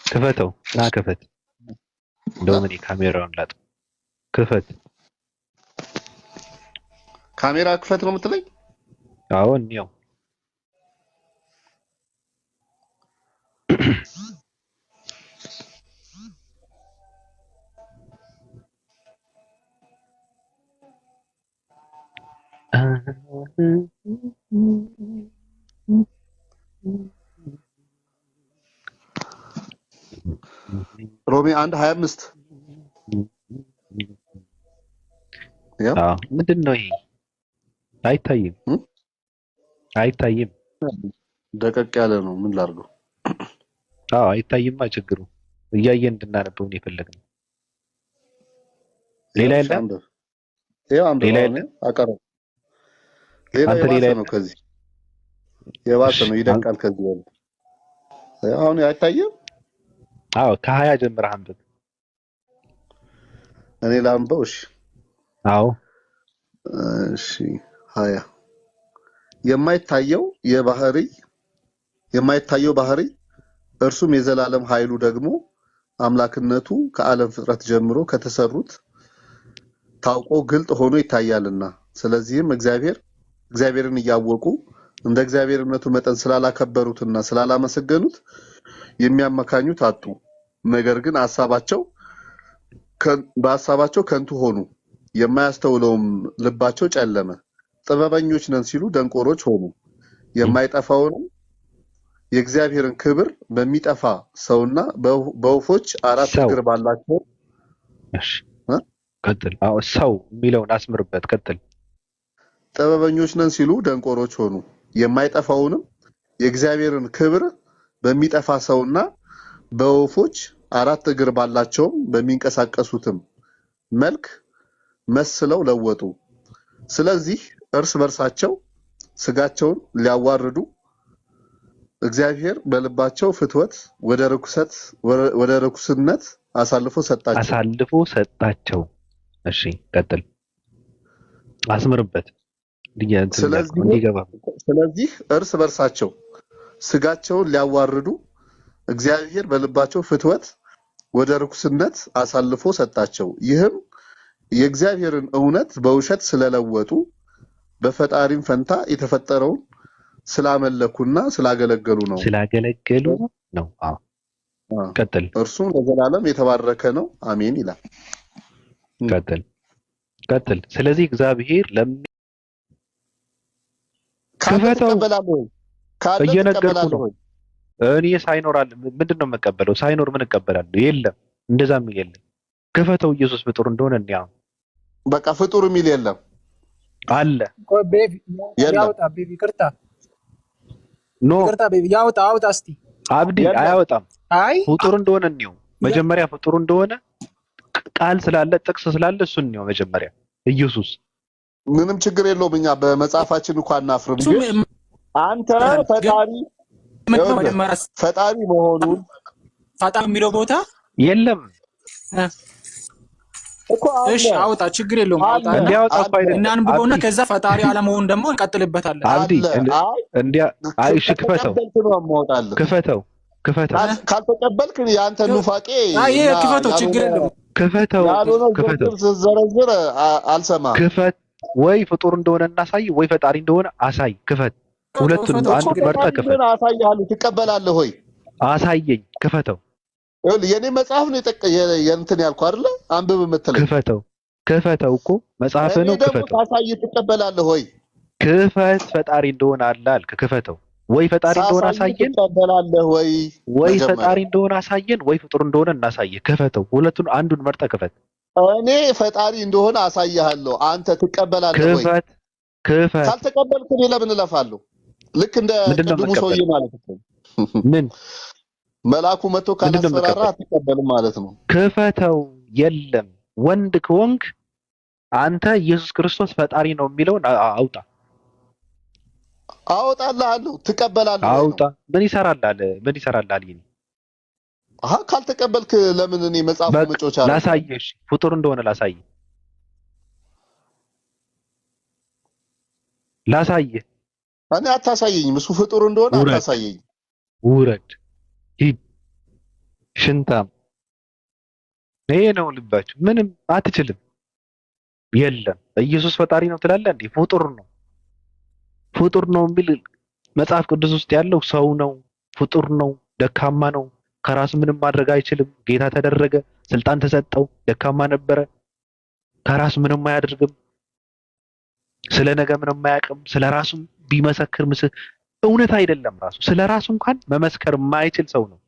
ክፈተው ና ክፈት። እንደውም እኔ ካሜራውን ላጥ ክፈት። ካሜራ ክፈት ነው የምትለኝ? አዎ እንየው። ሮሜ 1:25 ምንድን ነው ይሄ? አይታይም አይታይም። ደቀቅ ያለ ነው። ምን ላድርገው? አይታይማ። ችግሩ እያየን እንድናነበው ነው የፈለግነው። ሌላ የለም። ሌላ የለም። አቀረው ሌላ ነው። ከዚህ የባሰ ነው። ይደንቃል። ከዚህ በኋላ አሁን አይታይም። ከ20 ጀምረህ አንብብ። እኔ ላንበው? እሺ እሺ 20 የማይታየው ባህሪ እርሱም የዘላለም ኃይሉ ደግሞ አምላክነቱ ከዓለም ፍጥረት ጀምሮ ከተሰሩት ታውቆ ግልጥ ሆኖ ይታያልና ስለዚህም እግዚአብሔርን እያወቁ እንደ እግዚአብሔርነቱ መጠን ስላላከበሩትና ስላላመሰገኑት የሚያመካኙት አጡ። ነገር ግን በሐሳባቸው ከንቱ ሆኑ፣ የማያስተውለውም ልባቸው ጨለመ። ጥበበኞች ነን ሲሉ ደንቆሮች ሆኑ፣ የማይጠፋውን የእግዚአብሔርን ክብር በሚጠፋ ሰውና በወፎች አራት እግር ባላቸው ቀጥል። ሰው የሚለውን አስምርበት። ቀጥል። ጥበበኞች ነን ሲሉ ደንቆሮች ሆኑ፣ የማይጠፋውንም የእግዚአብሔርን ክብር በሚጠፋ ሰውና በወፎች አራት እግር ባላቸው በሚንቀሳቀሱትም መልክ መስለው ለወጡ። ስለዚህ እርስ በርሳቸው ስጋቸውን ሊያዋርዱ እግዚአብሔር በልባቸው ፍትወት ወደ ርኩስነት አሳልፎ ሰጣቸው። እሺ ቀጥል፣ አስምርበት። ስለዚህ እርስ በርሳቸው ስጋቸውን ሊያዋርዱ እግዚአብሔር በልባቸው ፍትወት ወደ ርኩስነት አሳልፎ ሰጣቸው። ይህም የእግዚአብሔርን እውነት በውሸት ስለለወጡ በፈጣሪም ፈንታ የተፈጠረውን ስላመለኩና ስላገለገሉ ነው። ቀጥል። እርሱም ለዘላለም የተባረከ ነው፣ አሜን ይላል። ቀጥል። ስለዚህ እግዚአብሔር እየነገርኩህ ነው። እኔ ሳይኖራል ምንድን ነው የምቀበለው? ሳይኖር ምን እቀበላለሁ? የለም፣ እንደዛ የሚል የለም። ክፈተው። ኢየሱስ ፍጡር እንደሆነ እንያ በቃ ፍጡር የሚል የለም አለ። ያውጣ ቤቢ፣ ይቅርታ ቤቢ፣ ያውጣ እስቲ አብዲ። አያወጣም። ፍጡር እንደሆነ እንየው መጀመሪያ። ፍጡር እንደሆነ ቃል ስላለ ጥቅስ ስላለ እሱን እንየው መጀመሪያ። ኢየሱስ ምንም ችግር የለውም። እኛ በመጽሐፋችን እንኳን እናፍርም። ግን አንተ ፈጣሪ መሆኑን ፈጣሪ የሚለው ቦታ የለም እኮ። እሺ አውጣ፣ ችግር የለውም። አውጣ እናንብበውና ከዛ ፈጣሪ አለመሆኑን ደግሞ እንቀጥልበታለን። አብዲ እሺ ክፈተው። ካልተቀበልክ ያንተ ኑፋቄ ክፈተው፣ ችግር የለውም። ክፈተው። ስትዘረዝር አልሰማም። ክፈት። ወይ ፍጡር እንደሆነ እናሳይ፣ ወይ ፈጣሪ እንደሆነ አሳይ። ክፈት። ሁለቱን አንድ መርጠህ ክፈት። አሳይሃለሁ። ትቀበላለህ ወይ? አሳየኝ። ክፈተው። የኔ መጽሐፍ ነው የእንትን ያልኩህ አይደለ? አንብብ የምትለኝ። ክፈተው እኮ መጽሐፍ ነው። ክፈተው። አሳይ። ትቀበላለህ ወይ? ክፈት። ፈጣሪ እንደሆነ አልክ። ክፈተው። ወይ ፈጣሪ እንደሆነ አሳየን፣ ትቀበላለህ ወይ? ወይ ፈጣሪ እንደሆነ አሳየን፣ ወይ ፍጡር እንደሆነ እናሳየህ። ክፈተው። ሁለቱን አንዱን መርጠህ ክፈት። እኔ ፈጣሪ እንደሆነ አሳይሃለሁ። አንተ ትቀበላለህ ወይ? ክፈት። ካልተቀበልክ እኔ ለምን እለፋለሁ? ልክ እንደ ቅድሙ ሰውዬ ማለት ነው። መልአኩ መጥቶ ካላስፈራራ አትቀበልም ማለት ነው። ክፈተው የለም ወንድ ከወንክ አንተ ኢየሱስ ክርስቶስ ፈጣሪ ነው የሚለውን አውጣ። አወጣልሃለሁ ትቀበላለህ። አውጣ። ምን ይሰራልሃል? ምን ይሰራልሃል? ይሄን ካልተቀበልክ ለምን እኔ መጽሐፉ መጮቻ ላሳየሽ ፍጡር እንደሆነ ላሳየህ። እኔ አታሳየኝም። እሱ ፍጡር እንደሆነ አታሳየኝ። ውረድ፣ ሂድ፣ ሽንታም። ይሄ ነው ልባችሁ። ምንም አትችልም። የለም ኢየሱስ ፈጣሪ ነው ትላለህ እንዴ? ፍጡር ነው የሚል መጽሐፍ ቅዱስ ውስጥ ያለው ሰው ነው፣ ፍጡር ነው፣ ደካማ ነው፣ ከራሱ ምንም ማድረግ አይችልም። ጌታ ተደረገ፣ ስልጣን ተሰጠው፣ ደካማ ነበረ፣ ከራሱ ምንም አያደርግም፣ ስለ ነገ ምንም አያውቅም። ስለ ራሱ ቢመሰክር እውነት አይደለም። ራሱ ስለ ራሱ እንኳን መመስከር የማይችል ሰው ነው።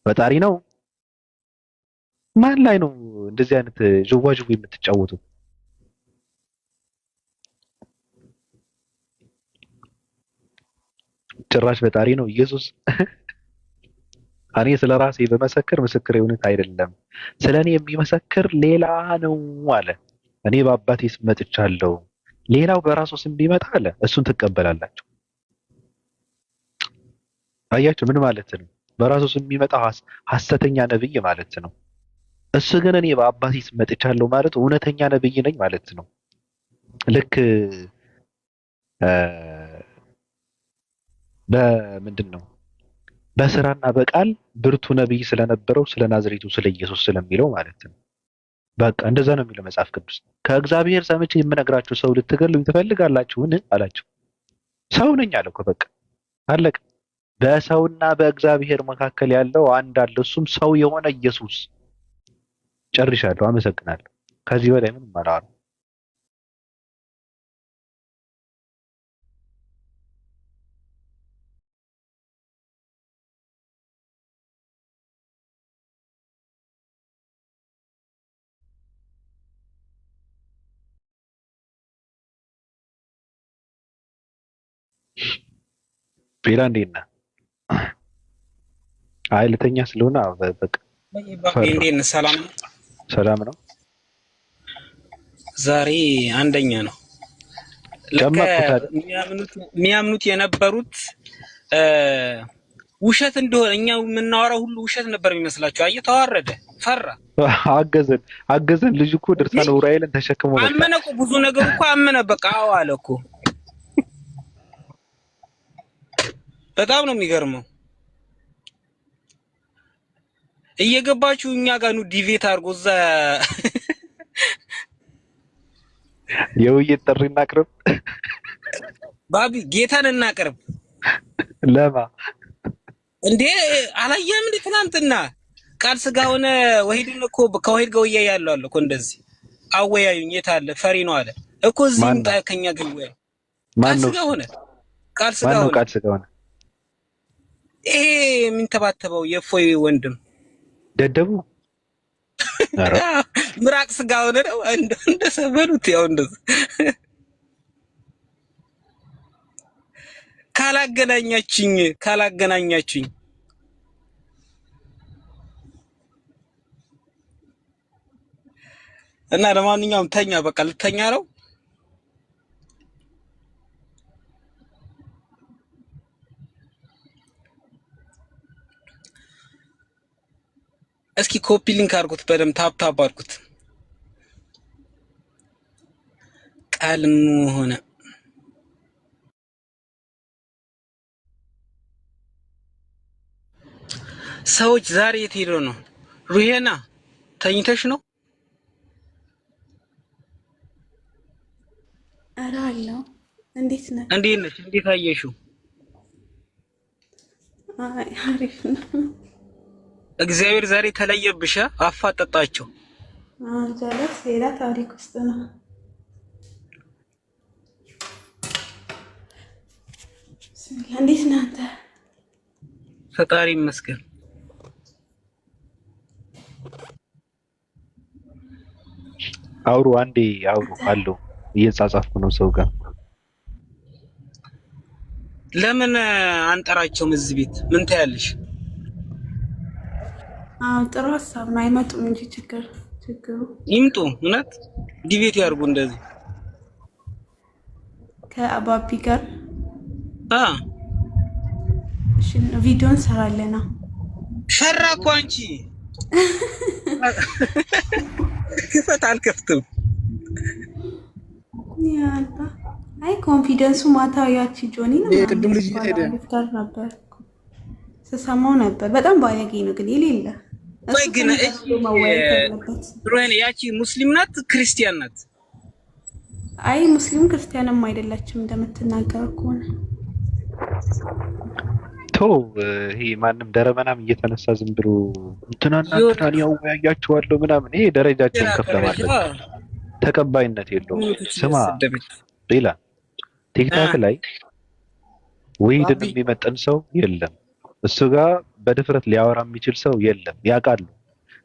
ፈጣሪ ነው። ማን ላይ ነው እንደዚህ አይነት ዥዋዥዌ የምትጫወቱት? ጭራሽ ፈጣሪ ነው ኢየሱስ። እኔ ስለ ራሴ በመሰክር ምስክር እውነት አይደለም፣ ስለ እኔ የሚመሰክር ሌላ ነው አለ። እኔ በአባቴ ስም መጥቻለሁ፣ ሌላው በራሱ ስም ቢመጣ አለ እሱን ትቀበላላችሁ። አያችሁ ምን ማለት ነው? በራሱ ስም የሚመጣ ሐሰተኛ ነብይ ማለት ነው። እሱ ግን እኔ በአባቴ ስም መጥቻለሁ ማለት እውነተኛ ነብይ ነኝ ማለት ነው። ልክ በምንድን ነው በስራና በቃል ብርቱ ነብይ ስለነበረው ስለ ናዝሬቱ ስለ ኢየሱስ ስለሚለው ማለት ነው። በቃ እንደዛ ነው የሚለው መጽሐፍ ቅዱስ። ከእግዚአብሔር ሰምቼ የምነግራችሁ ሰው ልትገሉኝ ትፈልጋላችሁን አላቸው። ሰው ነኝ አለ እኮ በቃ አለቀ። በሰውና በእግዚአብሔር መካከል ያለው አንድ አለ፣ እሱም ሰው የሆነ ኢየሱስ። ጨርሻለሁ። አመሰግናለሁ። ከዚህ በላይ ምንም አላወራም። ሌላ እንዴት ነህ? አይ ልተኛ ስለሆነ በቃ እንዴት ነህ? ሰላም ነው። ዛሬ አንደኛ ነው። የሚያምኑት የነበሩት ውሸት እንደሆነ እኛ የምናወራው ሁሉ ውሸት ነበር የሚመስላቸው። አየህ ተዋረደ፣ ፈራ። አገዘን። ልጅ እኮ ድርሳነ ዑራኤልን ተሸክሞ ነበር። አመነ እኮ ብዙ ነገር እኮ አመነ። በቃ አዎ አለ እኮ። በጣም ነው የሚገርመው። እየገባችሁ እኛ ጋር ነው ዲቬት አድርጎ እዛ የውይይት ጥሪ እናቅርብ። ባቢ ጌታን እናቅርብ። ለማ እንዴ አላየም እንዴ? ትናንትና ቃል ስጋ ሆነ። ወሂድን እኮ ከወሂድ ጋር እያያለሁ አለ እኮ እንደዚህ አወያዩኝ። የት አለ? ፈሪ ነው አለ እኮ እዚህ ምጣ ከኛ ጋር ይወያይ። ቃል ስጋ ሆነ። ቃል ስጋ ሆነ። ይሄ የሚንተባተበው የፎይ ወንድም ደደቡ ምራቅ ስጋ ሆነ ነው እንደሰበሉት። ያው እንደዛ ካላገናኛችኝ እና ለማንኛውም ተኛ። በቃ ልተኛ ነው። እስኪ ኮፒ ሊንክ አድርጉት፣ በደምብ ታፕ አድርጉት። ቃል ሆነ ሰዎች ዛሬ የት ሄደው ነው? ሩሄና ተኝተሽ ነው? ኧረ አለው። እንዴት ነህ? እንዴት ነሽ? እንዴት አየሽው? አይ አሪፍ ነው። እግዚአብሔር ዛሬ ተለየብሽ። አፋጠጣቸው። ጀለስ ሌላ ታሪክ ውስጥ ነው። እንዴት ነህ አንተ? ፈጣሪ ይመስገን። አውሩ አንዴ አውሩ። አለው እየጻጻፍኩ ነው ሰው ጋር። ለምን አንጠራቸውም እዚህ ቤት? ምን ታያለሽ? ጥሩ ሀሳብ ነው። አይመጡም እንጂ ችግሩ ይምጡ። እውነት ዲቤት ያርጉ እንደዚህ ከአባቢ ጋር አ እሺ፣ ቪዲዮ እንሰራለን። ሸራ እኮ አንቺ ክፈት አልከፍትም። ያባ አይ ኮንፊደንሱ ማታ ያቺ ጆኒ ነው የቅድም ልጅ ሄደ ነበር ስሰማው ነበር። በጣም ባለጌ ነው ግን የሌለ ወይ ግን ሮሄን ያቺ ሙስሊም ናት ክርስቲያን ናት? አይ ሙስሊም ክርስቲያንም አይደለችም እንደምትናገረው ከሆነ ይሄ ማንም ደረመናም እየተነሳ ዝም ብሎ እንትናና እንትናን ያወያያቸዋለሁ ምናምን ይሄ ደረጃቸውን ከፍ ለማድረግ ተቀባይነት የለውም። ስማ ሌላ ቲክታክ ላይ ወይድን የሚመጥን ሰው የለም። እሱ ጋር በድፍረት ሊያወራ የሚችል ሰው የለም። ያውቃሉ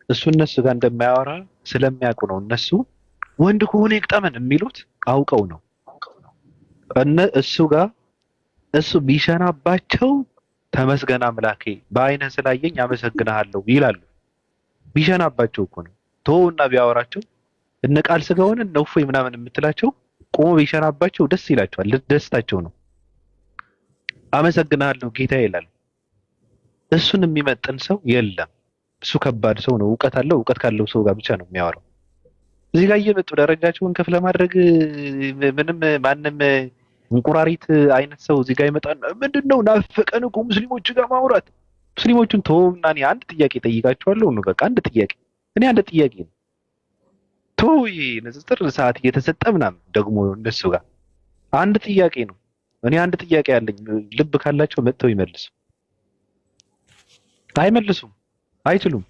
እሱ እነሱ ጋር እንደማያወራ ስለሚያውቁ ነው። እነሱ ወንድ ከሆነ ይቅጠመን የሚሉት አውቀው ነው። እሱ ጋር እሱ ቢሸናባቸው ተመስገን አምላኬ በአይነ ስላየኝ አመሰግናለሁ ይላሉ። ቢሸናባቸው እኮ ነው ተውና ቢያወራቸው እነ ቃል ስጋውን ነው እፎይ ምናምን የምትላቸው ቆሞ ቢሸናባቸው ደስ ይላቸዋል። ደስታቸው ነው። አመሰግናለሁ ጌታ ይላል። እሱን የሚመጥን ሰው የለም። እሱ ከባድ ሰው ነው። እውቀት አለው። እውቀት ካለው ሰው ጋር ብቻ ነው የሚያወራው። እዚህ ጋር እየመጡ ደረጃቸውን ከፍ ለማድረግ ምንም ማንም እንቁራሪት አይነት ሰው እዚህ ጋር ይመጣል። ምንድነው ናፈቀን እኮ ሙስሊሞች ጋር ማውራት። ሙስሊሞቹን ተውና እኔ አንድ ጥያቄ ጠይቃቸዋለሁ ነው በቃ አንድ ጥያቄ። እኔ አንድ ጥያቄ ነው ተውይ ንጽጽር ሰዓት እየተሰጠ ምናምን ደግሞ እነሱ ጋር አንድ ጥያቄ ነው። እኔ አንድ ጥያቄ አለኝ። ልብ ካላቸው መጥተው ይመልሱ። አይመልሱም፣ አይችሉም።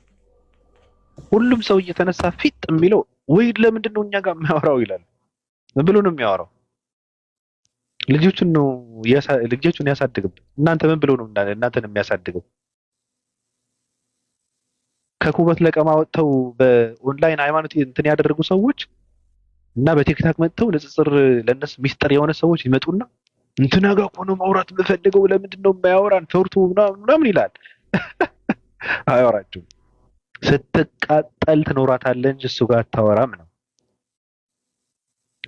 ሁሉም ሰው እየተነሳ ፊት የሚለው ወይ ለምንድን ነው እኛ ጋር የሚያወራው ይላል። ምን ብሎ ነው የሚያወራው? ልጆቹን ያሳድግበት። እናንተ ምን ብሎ ነው እናንተን የሚያሳድገው? ከኩበት ለቀማ ወጥተው በኦንላይን ሃይማኖት እንትን ያደረጉ ሰዎች እና በቲክታክ መጥተው ንጽጽር ለነሱ ሚስጥር የሆነ ሰዎች ይመጡና እንትና ጋር እኮ ነው ማውራት የምፈልገው ለምንድን ነው የማያወራን ፈርቶ ምናምን ይላል። አያወራችሁም። ስትቃጠል ትኖራታለህ እንጂ እሱ ጋር አታወራም ነው።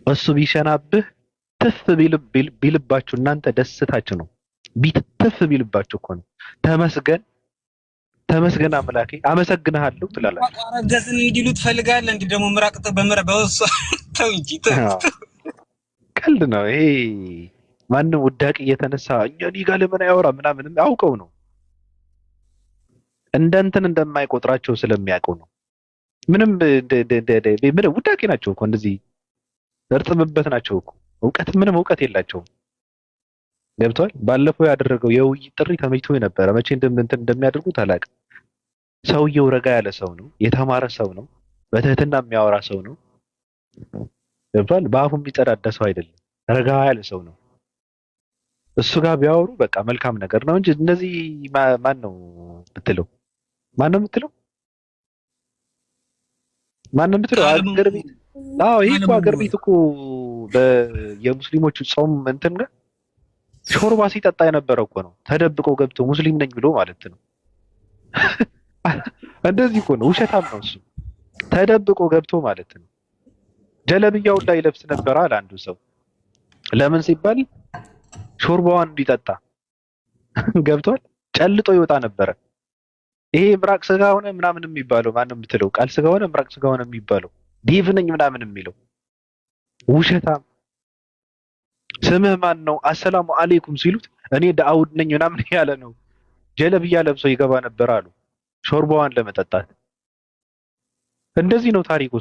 እሱ ቢሸናብህ ትፍ ቢልባችሁ እናንተ ደስታችሁ ነው። ቢትፍ ቢልባችሁ እኮ ነው ተመስገን አምላኬ አመሰግንሃለሁ ትላላችሁ። አረገዝን እንዲሉ ትፈልጋለህ እንዴ? ደግሞ ምራቅተ በወሷ ተው እንጂ ቀልድ ነው ይሄ። ማንም ውዳቂ እየተነሳ እኛ ጋር ለምን አያወራ ምናምን አውቀው ነው። እንትን እንደማይቆጥራቸው ስለሚያውቀው ነው። ምንም ውዳቂ ናቸው እኮ እንደዚህ እርጥብበት ናቸው እኮ ምንም እውቀት የላቸውም። ገብቷል። ባለፈው ያደረገው የውይይት ጥሪ ተመችቶኝ ነበረ። መቼ እንደሚያደርጉት አላውቅም። ሰውየው ረጋ ያለ ሰው ነው። የተማረ ሰው ነው። በትህትና የሚያወራ ሰው ነው። ገብቷል። በአፉ የሚጸዳዳ ሰው አይደለም። ረጋ ያለ ሰው ነው። እሱ ጋር ቢያወሩ በቃ መልካም ነገር ነው እንጂ እነዚህ ማን ነው የምትለው? አገር ቤት ይሄ እኮ አገር ቤት እኮ የሙስሊሞቹ ጾም እንትን ጋር ሾርባ ሲጠጣ የነበረው እኮ ነው። ተደብቆ ገብቶ ሙስሊም ነኝ ብሎ ማለት ነው። እንደዚህ እኮ ነው። ውሸታም ነው እሱ። ተደብቆ ገብቶ ማለት ነው። ጀለብያውን ላይ ለብስ ነበር አለ አንዱ ሰው። ለምን ሲባል ሾርባዋን እንዲጠጣ ገብቷል። ጨልጦ ይወጣ ነበረ። ይሄ ምራቅ ስጋ ሆነ ምናምን የሚባለው ማነው የምትለው? ቃል ስጋ ሆነ ምራቅ ስጋ ሆነ የሚባለው ዲቭ ነኝ ምናምን የሚለው ውሸታም። ስምህ ማን ነው? አሰላሙ አለይኩም ሲሉት እኔ ዳውድ ነኝ ምናምን ያለ ነው። ጀለብያ ለብሶ ይገባ ነበር አሉ ሾርባዋን ለመጠጣት። እንደዚህ ነው ታሪኩ።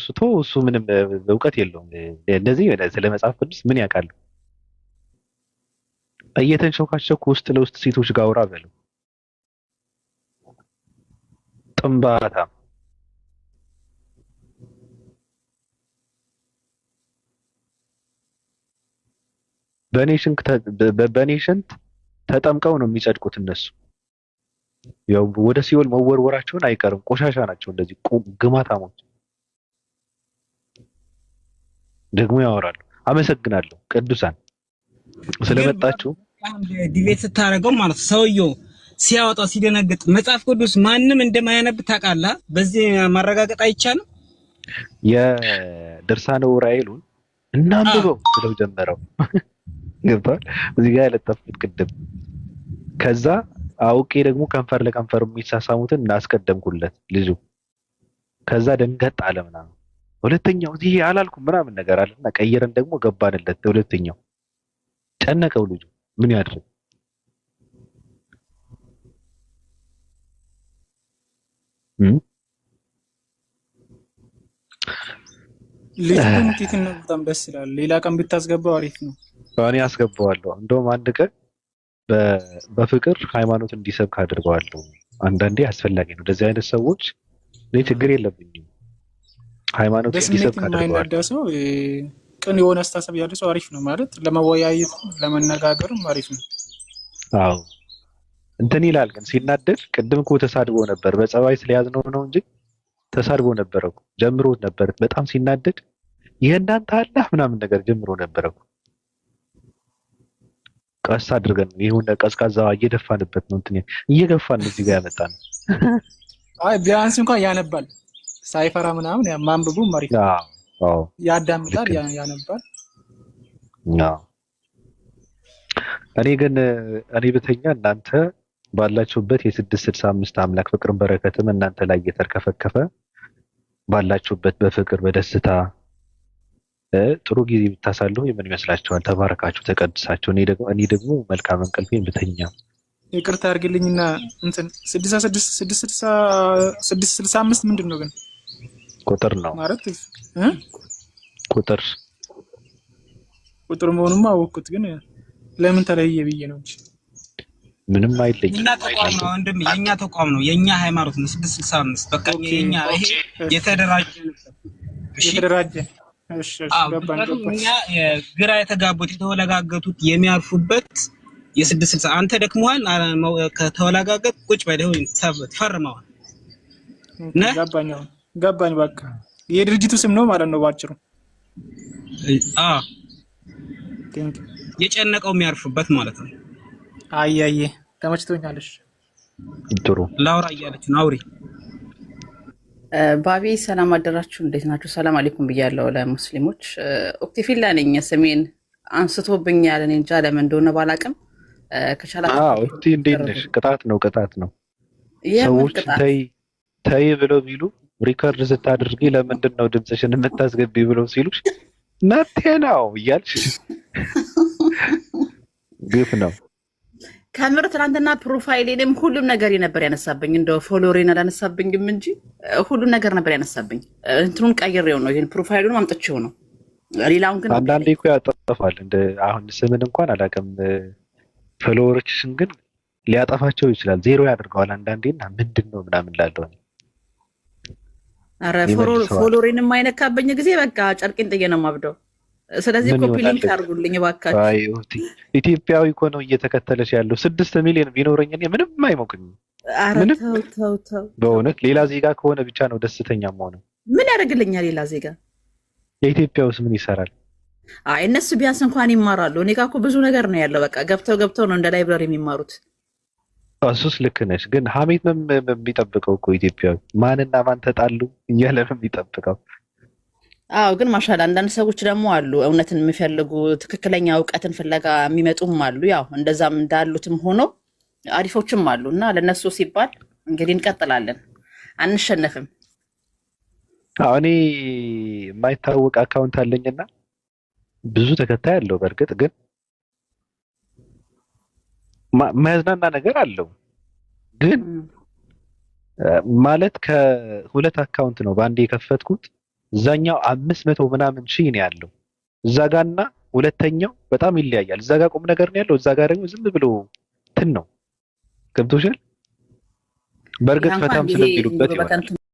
እሱ ምንም እውቀት የለውም። እንደዚህ ስለ መጽሐፍ ቅዱስ ምን ያውቃል? እየተንሾካሾኩ ውስጥ ለውስጥ ሴቶች ጋር አውራ በለው ጥንባታ። በኔ ሽንት ተጠምቀው ነው የሚጸድቁት እነሱ። ያው ወደ ሲኦል መወርወራቸውን አይቀርም። ቆሻሻ ናቸው እንደዚህ ግማታሞች። ደግሞ ያወራሉ። አመሰግናለሁ ቅዱሳን ስለመጣችሁ። አንድ ዲቤት ስታረገው ማለት ሰውየው ሲያወጣው ሲደነግጥ መጽሐፍ ቅዱስ ማንም እንደማያነብ ታውቃለህ። በዚህ ማረጋገጥ አይቻልም። የድርሳነ ዑራኤሉን እናንብበው ብለው ጀመረው። ገብቷል? እዚህ ጋር ያለጠፉት ቅድም። ከዛ አውቄ ደግሞ ከንፈር ለከንፈር የሚሳሳሙትን እናስቀደምኩለት ልጁ። ከዛ ደንገጥ አለ ምናምን። ሁለተኛው እዚህ አላልኩም ምናምን ነገር አለና ቀይረን ደግሞ ገባንለት። ሁለተኛው ጨነቀው ልጁ ምን ያድርግ? ልጁ እንትን በጣም ደስ ይላል። ሌላ ቀን ብታስገባው አሪፍ ነው። እኔ አስገባዋለሁ። እንደውም አንድ ቀን በፍቅር ሃይማኖት እንዲሰብክ አድርገዋለሁ። አንዳንዴ አስፈላጊ ነው። እንደዚህ አይነት ሰዎች እኔ ችግር የለብኝም። ሃይማኖት እንዲሰብክ አድርገዋለሁ። ሰው ቅን የሆነ አስተሳሰብ ያለው ሰው አሪፍ ነው ማለት ለመወያየት ለመነጋገርም አሪፍ ነው። አዎ እንትን ይላል ግን ሲናደድ፣ ቅድም እኮ ተሳድቦ ነበር። በጸባይ ስለያዝነው ነው እንጂ ተሳድቦ ነበር እኮ ጀምሮት ነበር። በጣም ሲናደድ የእናንተ አላህ ምናምን ነገር ጀምሮ ነበር እኮ። ቀስ አድርገን ይሁን ቀዝቃዛ እየደፋንበት ነው እንትን እየገፋን እዚህ ጋር ያመጣን። አይ ቢያንስ እንኳን ያነባል ሳይፈራ ምናምን ማንበቡ አሪፍ ነው። አዎ ያዳምጣል፣ ያነባል። አዎ እኔ ብተኛ እናንተ ባላችሁበት የ665 አምላክ ፍቅርን በረከትም እናንተ ላይ እየተርከፈከፈ ባላችሁበት በፍቅር በደስታ ጥሩ ጊዜ ብታሳልፉ የምን ይመስላችኋል? ተባረካችሁ፣ ተቀድሳችሁ። እኔ ደግሞ መልካም እንቅልፌን ብተኛ። ይቅርታ አድርግልኝና እንትን 665 ምንድን ነው ግን? ቁጥር ነው ማለት ቁጥር መሆኑማ አወቅኩት፣ ግን ለምን ተለየ ብዬ ነው እንጂ ምንም አይለኝም። የኛ ተቋም ነው ወንድም፣ የኛ ተቋም ነው፣ የኛ ሃይማኖት ነው 665። በቃ የኛ ይሄ የተደራጀ እሺ ገባን። እኛ ግራ የተጋቡት የተወለጋገቱት የሚያርፉበት የ660 አንተ ደክመዋል። ከተወለጋገት ቁጭ በለው ተፈርመዋል። ገባኝ። በቃ የድርጅቱ ስም ነው ማለት ነው ባጭሩ። የጨነቀው የሚያርፍበት ማለት ነው። አያዬ ተመችቶኛለሽ። ጥሩ ላውራ እያለች ነው። አውሪ ባቢ። ሰላም አደራችሁ፣ እንዴት ናችሁ? ሰላም አለይኩም ብያለሁ ለሙስሊሞች። ኦክቲፊላ ነኝ። ስሜን አንስቶብኛል። እኔ እንጃ ለምን እንደሆነ ባላቅም ከቻላችሁ ኦክቲ እንዴት ነሽ? ቅጣት ነው። ሰዎች ተይ ብለው ቢሉ ሪከርድ ስታደርጊ ለምንድን ነው ድምፅሽን የምታስገቢ ብለው ሲሉሽ ናቴ ነው እያልሽ ግፍ ነው። ከምር ትናንትና ፕሮፋይሌንም ሁሉም ነገር ነበር ያነሳብኝ። እንደው ፎሎሬን አላነሳብኝም እንጂ ሁሉም ነገር ነበር ያነሳብኝ። እንትኑን ቀይሬው ነው ይሄን ፕሮፋይሉን አምጥቼው ነው። ሌላውን ግን አንዳንዴ እኮ ያጠፋል። እንደ አሁን ስምን እንኳን አላውቅም፣ ፎሎወሮችሽን ግን ሊያጠፋቸው ይችላል። ዜሮ ያደርገዋል አንዳንዴና ምንድነው ምናምን ላለው ነው። አረ ፎሎሬን የማይነካብኝ ጊዜ በቃ ጨርቄን ጥዬ ነው የማብደው። ስለዚህ ኮፒ ሊንክ አድርጉልኝ እባካችሁ። አይ ኢትዮጵያዊ እኮ ነው እየተከተለሽ ያለው። 6 ሚሊዮን ቢኖረኝ እኔ ምንም አይሞቅኝም። ምንም ተው በእውነት ሌላ ዜጋ ከሆነ ብቻ ነው ደስተኛ የምሆነው። ምን ያደርግልኛል ሌላ ዜጋ? የኢትዮጵያ ውስጥ ምን ይሰራል? አይ እነሱ ቢያንስ እንኳን ይማራሉ። እኔ ጋር እኮ ብዙ ነገር ነው ያለው። በቃ ገብተው ነው እንደ ላይብረሪ የሚማሩት። እሱስ ልክ ነሽ፣ ግን ሀሜት ነው የሚጠብቀው እኮ ኢትዮጵያዊ። ማንና ማን ተጣሉ እያለ ነው የሚጠብቀው። አዎ ግን ማሻላ አንዳንድ ሰዎች ደግሞ አሉ እውነትን የሚፈልጉ ትክክለኛ እውቀትን ፍለጋ የሚመጡም አሉ። ያው እንደዛም እንዳሉትም ሆኖ አሪፎችም አሉ እና ለነሱ ሲባል እንግዲህ እንቀጥላለን፣ አንሸነፍም። አዎ እኔ የማይታወቅ አካውንት አለኝና ብዙ ተከታይ አለው። በእርግጥ ግን ማያዝናና ነገር አለው። ግን ማለት ከሁለት አካውንት ነው በአንዴ የከፈትኩት። እዛኛው 500 ምናምን ሺህ ነው ያለው እዛ ጋርና ሁለተኛው በጣም ይለያያል። እዛ ጋር ቁም ነገር ነው ያለው፣ እዛ ጋር ደግሞ ዝም ብሎ እንትን ነው። ገብቶሻል? በእርግጥ ፈታም ስለሚሉበት ይሆናል።